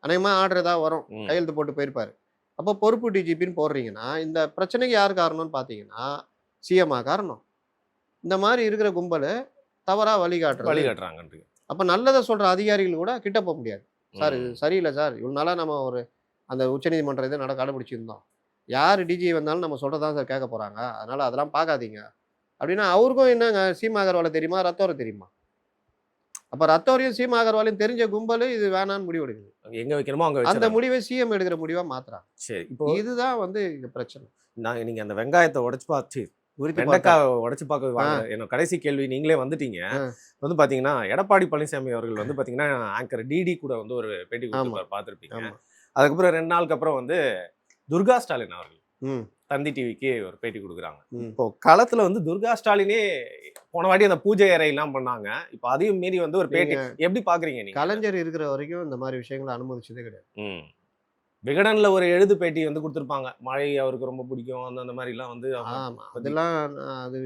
அநேகமா ஆர்டர் ஏதாவது வரும். ம். கையெழுத்து போட்டு போயிருப்பாரு. அப்போ பொறுப்பு டிஜிபின்னு போடுறீங்கன்னா, இந்த பிரச்சனைக்கு யார் காரணம்னு பார்த்தீங்கன்னா, சிஎம்மா காரணம். இந்த மாரி இருக்கிற கும்பலு தவறா வழிகாட்டுறது. வழிகாட்டுறாங்கன்றீங்க. அப்ப நல்லத சொல்ற அதிகாரிகள் கூட கிட்ட போ முடியாது. சார் இது ம். சரியில்ல சார். இவ்வளோ நாளா நம்ம ஒரு அந்த உச்சநீதிமன்ற இத கடைபிடிச்சிருந்தோம். யார் டிஜி வந்தாலும் நம்ம சொல்றத தான் சார் கேட்க போறாங்க. அதனால அதெல்லாம் பார்க்காதீங்க. அப்படின்னா அவருக்கும் என்னங்க சீமா அகர்வால தெரியுமா? ரத்தோர தெரியுமா? அப்ப ரத்தோரையும் சீமா அகர்வாலையும் தெரிஞ்ச கும்பலு இது வேணான்னு முடிவு எடுக்குது. எங்க வைக்கணுமோ அங்க அந்த வச்சுறாங்க. முடிவை சிஎம் எடுக்கிற முடிவா மாத்துறாங்க. சரி. இப்போ இதுதான் வந்து இங்க பிரச்சனை. நீங்க அந்த வெங்காயத்த உடைச்சு பார்த்து உரித்து பார்த்தா. வெண்டைக்காவ உடைச்சு பார்க்க ஆ, வாங்க. என்னோட கடைசி கேள்வி நீங்களே வந்துட்டீங்க. ஆ. வந்து பார்த்தீங்கன்னா, எடப்பாடி பழனிசாமி அவர்கள் வந்து பார்த்தீங்கன்னா, ஆங்கர் டிடி கூட வந்து ஒரு பேட்டி ஆமா, குடுத்திருப்பாரு பார்த்திருப்பீங்க. ஆமா. அதுக்கப்புறம் 2 நாளுக்கு அப்புறம் வந்து துர்கா ஸ்டாலின் அவர்கள் ம், தந்தி டிவிக்கு ஒரு பேட்டி குடுக்குறாங்க. ம். இப்போ களத்துல வந்து துர்கா ஸ்டாலினே போன வாட்டி அந்த பூஜை அறையெல்லாம் பண்ணாங்க. இப்போ அதையும் மீறி வந்து ஒரு பேட்டி நீங்க எப்படி பார்க்குறீங்க நீங்க? கலைஞர் இருக்கிற வரைக்கும் இந்த மாரி விஷயங்கள அனுமதிச்சதே கிடையாது. ம். விகடன்ல ஒரு எழுது பேட்டி வந்து குடுத்திருப்பாங்க. மழை அவருக்கு ரொம்ப பிடிக்கும். அந்த மாரிலாம் வந்து அவங்க ஆமா. பத்தி அதெல்லாம் அது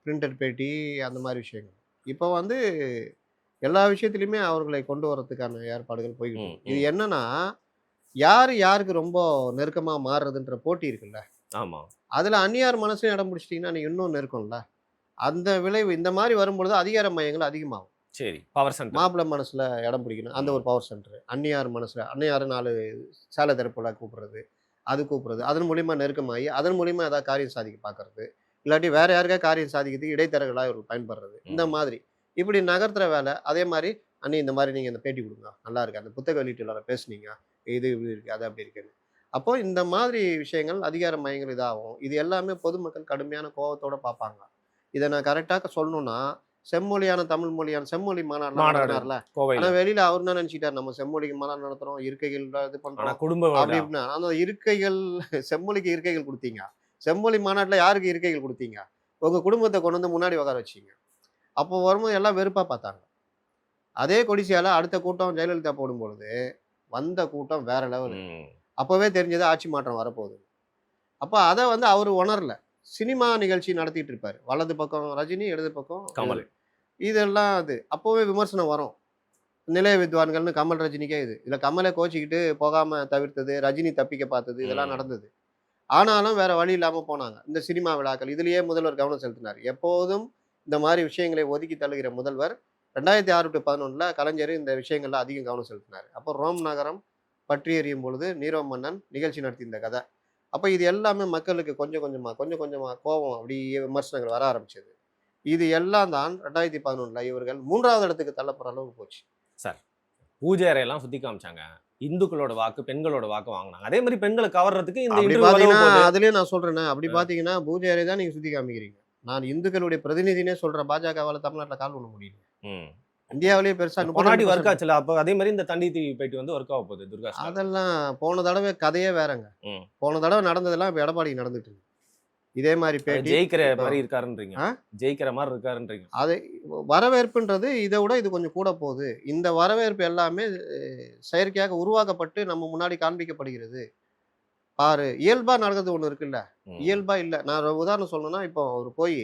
பிரிண்டட் பேட்டி அந்த மாரி விஷயங்கள். இப்போ வந்து எல்லா விஷயத்திலயுமே அவர்களை கொண்டு வரதுக்கான ஏற்பாடுகள் போய்க்கிட்டு ம், இருக்கு. இது ம். என்னன்னா, யாரு யாருக்கு ரொம்ப நெருக்கமா மாறுறதுன்ற போட்டி இருக்குல்ல. ஆமா. அதுல அந்நியார் மனசுலயும் இடம் பிடிச்சிட்டீங்கன்னா, நீங்க இன்னும் நெருக்கம்ல. அந்த விளைவு இந்த மாரி வரும்பொழுது அதிகார மையங்கள் அதிகமாகும். சரி. Power centre. மாப்பிள்ளை மனசுல இடம் பிடிக்கணும். அந்த ஒரு ம். Power centre. அந்நியார் மனசுல அந்நியார் 4 சேலை திறப்புல கூப்பிடுறது. அது கூப்பிடுறது. அதன் மூலியமா நெருக்கமாகி, அதன் மூலியமா ஏதாவது காரியம் சாதிக்க பார்க்கறது. இல்லாட்டி வேற யாருக்கா காரியம் சாதிக்கிறதுக்கு இடைத்தரகர்களா இவர்கள் பயன்படுறது. இந்த ம். மாதிரி. இப்படி நகர்த்துற வேலை. அதே மாரி, "அண்ணி இந்த மாரி நீங்க இந்த பேட்டி குடுங்க. நல்லா இருக்கு. அந்த புத்தக வெளியீட்டு விழால பேசுனீங்க. இது இப்படி இருக்கு. அது அப்படி இருக்குன்னு." அப்போ இந்த மாதிரி விஷயங்கள் அதிகார மையங்கள் இதாகும். இது எல்லாமே பொதுமக்கள் கடுமையான கோவத்தோட பார்ப்பாங்க. இத நான் கரெக்ட்டா சொல்லணும்னா, செம்மொழியான தமிழ் மொழியான செம்மொழி மாநாடுலாம் மாநாடு நடத்தினார்ல. கோவையில. ஆனா வெளியில அவர் என்ன நெனச்சுக்கிட்டாரு, நம்ம செம்மொழிக்கு மாநாடு நடத்துறோம், இருக்கைகள் இது ஆனா பண்றோம். குடும்ப அப்படி விழா. இப்படின்னா, அந்த இருக்கைகள் செம்மொழிக்கு இருக்கைகள் குடுத்தீங்க. செம்மொழி மாநாட்டுல யாருக்கு இருக்கைகள் குடுத்தீங்க? உங்க குடும்பத்த கொண்டு வந்து முன்னாடி உட்கார வச்சீங்க. அப்போ வரும்போது எல்லாம் வெறுப்பா பார்த்தாங்க. அதே கொடிசியால அடுத்த கூட்டம் ஜெயலலிதா போடும்பொழுது, வந்த கூட்டம் வேற லெவலு. ம். அப்பவே தெரிஞ்சது ஆட்சி மாற்றம் வரப்போகுது. அப்ப அத வந்து அவரு உணரல. சினிமா நிகழ்ச்சி நடத்திட்டு இருப்பாரு. வலது பக்கம் ரஜினி, இடது பக்கம் கமல். இவரு. இதெல்லாம் அது. அப்பவே விமர்சனம் வரும். நிலைய வித்வான்கள்னு கமல் ரஜினிக்கே இது. இதுல கமலே கோச்சிக்கிட்டு போகாம தவிர்த்தது, ரஜினி தப்பிக்க பார்த்தது இதெல்லாம் ம். நடந்தது. ஆனாலும் வேற வழி இல்லாம போனாங்க. இந்த சினிமா விழாக்கள் இதுலயே முதல்வர் கவனம் செலுத்தினார். எப்போதும் இந்த மாரி விஷயங்களை ஒதுக்கி தள்ளுகிற முதல்வர் 2006 to 11ல கலைஞர் இந்த விஷயங்கள்ல அதிகம் கவனம் செலுத்தினார். அப்போ ரோம் நகரம் பற்றி எரியும் பொழுது நீரோ மன்னன் நிகழ்ச்சி நடத்தியிருந்த கதை. அப்ப இது எல்லாமே மக்களுக்கு கொஞ்சம் கொஞ்சமா கோவம் அப்படியே விமர்சனங்கள் வர ஆரம்பிச்சது. இது எல்லாம் தான் 2011ல இவர்கள் 3வது இடத்துக்கு தள்ளப்படுற அளவுக்கு போச்சு. சார், பூஜை அறையெல்லாம் சுத்தி காமிச்சாங்க. இந்துக்களோட வாக்கு, பெண்களோட வாக்கு வாங்குனாங்க. அதே மாரி பெண்கள கவர்றதுக்கு இந்த அப்படி இன்டர்வியூ உதவ பார்த்தீங்கன்னா, போது. அதிலயும் நான் சொல்றேனே, அப்படி பார்த்தீங்கன்னா, பூஜை அறை தான் நீங்க சுத்தி காமிக்கிறீங்க. நான் இந்துக்களுடைய பிரதிநிதினே சொல்றேன். பாஜகவால தமிழ்நாட்டுல கால் பண்ண முடியல. ம். இந்தியாவிலேயே பெருசா பொன்னாடி ஒர்க் 32% ஆச்சுல்ல. அப்ப அதே மாரி இந்த தண்டி டிவி போயிட்டு வந்து ஒர்க் ஆக போகுது துர்கா ஸ்டாலின். அதெல்லாம் போன தடவை கதையே வேறங்க. ம். போன தடவை நடந்ததெல்லாம் இப்ப எடப்பாடிக்கு நடந்துட்டு இருக்கு. இதே மாரி பேட்டி ஜெயிக்கிற இப்போ மாரி இருக்காருன்றீங்க. ஆ ஜெயிக்கிற மாரி இருக்காருன்றீங்க. அது வரவேற்புன்றது இத விட இது கொஞ்சம் கூட போகுது. இந்த வரவேற்பு எல்லாமே செயற்கையாக உருவாக்கப்பட்டு நம்ம முன்னாடி காண்பிக்கப்படுகிறது. பாரு, இயல்பா நடக்கிறது ஒண்ணு இருக்குல்ல. ம். இயல்பா இல்ல. நான் ஒரு உதாரணம் சொல்லணும்னா, இப்போ அவரு போய்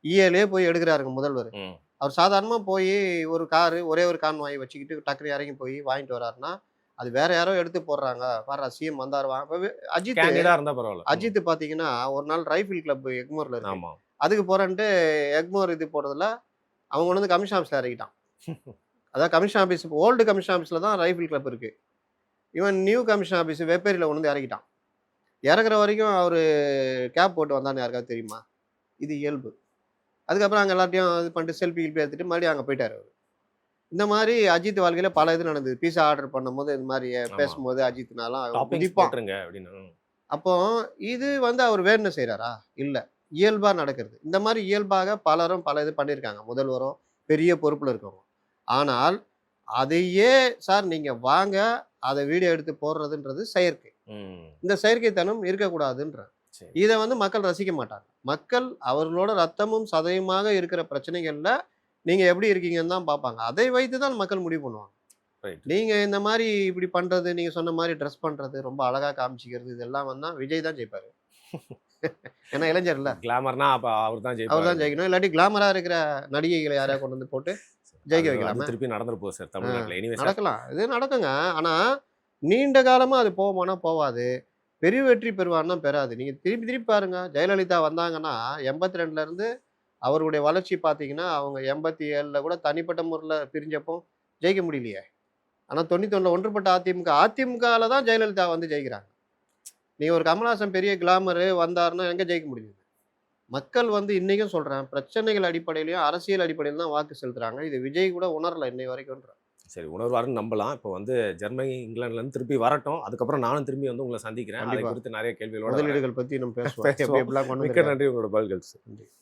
ஈஏலயே போய் எடுக்குறாருங்க முதல்வர். ம். அவர் சாதாரணமா போய் ஒரு காரு, ஒரே ஒரு கான்வாய் வச்சுக்கிட்டு டக்குனு இறங்கி போய் வாங்கிட்டு வராருன்னா, அது வேற யாரோ எடுத்து போடுறாங்க. பார்றா சிஎம் வந்தாரு வா இப்ப அஜித் கேண்டிடா இருந்தா பரவால்ல. ம். அஜித் பார்த்தீங்கன்னா, ஒரு நாள் ரைஃபிள் கிளப் எக்மோர்ல இருக்கு. ஆமா. அதுக்கு போறேன்ட்டு எக்மோர் இது போடுறதுல, அவன் கொண்டு வந்து கமிஷன் ஆஃபீஸ்ல இறக்கிட்டான். அதாவது கமிஷன் ஆஃபீஸ் ஓல்டு கமிஷன் ஆஃபீஸ்ல தான் ரைஃபிள் கிளப் இருக்கு. இவன் நியூ கமிஷன் ஆஃபீஸ் வேப்பேரியில கொண்டு வந்து இறக்கிட்டான். இறக்குற வரைக்கும் அவரு கேப் போட்டு வந்தான்னு யாருக்காவது தெரியுமா? இது இயல்பு. அதுக்கப்புறம் அங்க எல்லார்ட்டயும் இது பண்ணிட்டு செல்ஃபி கில்ஃபி எடுத்துட்டு மறுபடியும் அங்க போயிட்டாரு அவரு. இந்த மாரி அஜித் வாழ்க்கையில பல இது நடந்தது. பீஸா ஆர்டர் பண்ணும்போது இந்த மாரி ஆமா. பேசும்போது அஜித்னாலாம் அவன் டாப்பிங்ஸ் குதிப்பான். போட்டுருங்க அப்படின்னு. ம். அப்போ இது வந்து அவர் வேணும்னு செய்றாரா? இல்ல. இயல்பா நடக்கிறது. இந்த மாரி இயல்பாக பலரும் பல இது பண்ணியிருக்காங்க. முதல்வரும், பெரிய பொறுப்புல இருக்கவங்க. ஆனால் அதையே சார் நீங்க வாங்க, அத வீடியோ எடுத்து போடுறதுன்றது செயற்கை. ம். இந்த செயற்கைத்தனம் இருக்கக்கூடாதுன்றேன். சரி. இத வந்து மக்கள் ரசிக்க மாட்டாங்க. மக்கள் அவர்களோட ரத்தமும் சதையுமாக இருக்கிற பிரச்சனைகள்ல நீங்க எப்படி இருக்கீங்கன்னு தான் பார்ப்பாங்க. அதை வைத்து தான் மக்கள் முடிவு பண்ணுவாங்க. ரைட். நீங்க இந்த மாரி இப்படி பண்றது, நீங்க சொன்ன மாரி ட்ரெஸ் பண்றது, ரொம்ப அழகா காமிச்சுக்கிறது இதெல்லாம் வந்தா விஜய் தான் ஜெயிப்பாரு. ஏன்னா இளைஞர்ல. கிளாமர்னா அப்ப அவர் தான் அவர் ஜெயிப்பாரு. தான் ஜெயிக்கணும். இல்லாட்டி கிளாமரா இருக்கிற நடிகைகள யாரையா கொண்டு வந்து போட்டு ஜெயிக்க அது வைக்கலாமே. திருப்பி நடந்துற போகுது சார் தமிழ்நாட்டுல. Anyway sir. நடக்கலாம். இது நடக்குங்க. ஆனா நீண்ட காலமா அது போகுமானா போவாது. பெரிய வெற்றி பெறுவார்னா பெறாது. நீங்க திருப்பி திருப்பி பாருங்க. ஜெயலலிதா வந்தாங்கன்னா 82ல இருந்து அவருடைய வளர்ச்சி பார்த்தீங்கன்னா, அவங்க 87ல கூட தனிப்பட்ட முறையில பிரிஞ்சப்போ ஜெயிக்க முடியலையே. ஆனா 91ல ஒன்றுபட்ட அதிமுக. அதிமுகல தான் ஜெயலலிதா வந்து ஜெயிக்கிறாங்க. நீங்க ஒரு கமலஹாசன் பெரிய கிளாமரு வந்தாருன்னா எங்க ஜெயிக்க முடியுது? மக்கள் வந்து இன்னைக்கும் சொல்றேன், பிரச்சனைகள் அடிப்படையிலயும், அரசியல் அடிப்படையில தான் வாக்கு செலுத்துறாங்க. இது விஜய் கூட உணரல இன்னை வரைக்கும்ன்றேன். சரி, உணர்வாருன்னு நம்பலாம். இப்போ வந்து ஜெர்மனி, இங்கிலாந்துலேருந்து திருப்பி வரட்டும். அதுக்கப்புறம் நானும் திரும்பி வந்து உங்களை சந்திக்கிறேன். அதை கண்டிப்பா. குறித்து நிறைய கேள்விகளோட வரேன். முதலீடுகள் பத்தி நம்ம பேசுவோம். எப்படி பேசுவோம். எப்படிலாம் கொண்டு மிக்க வந்திருக்காங்க. நன்றி உங்களோட பதில்கள். நன்றி.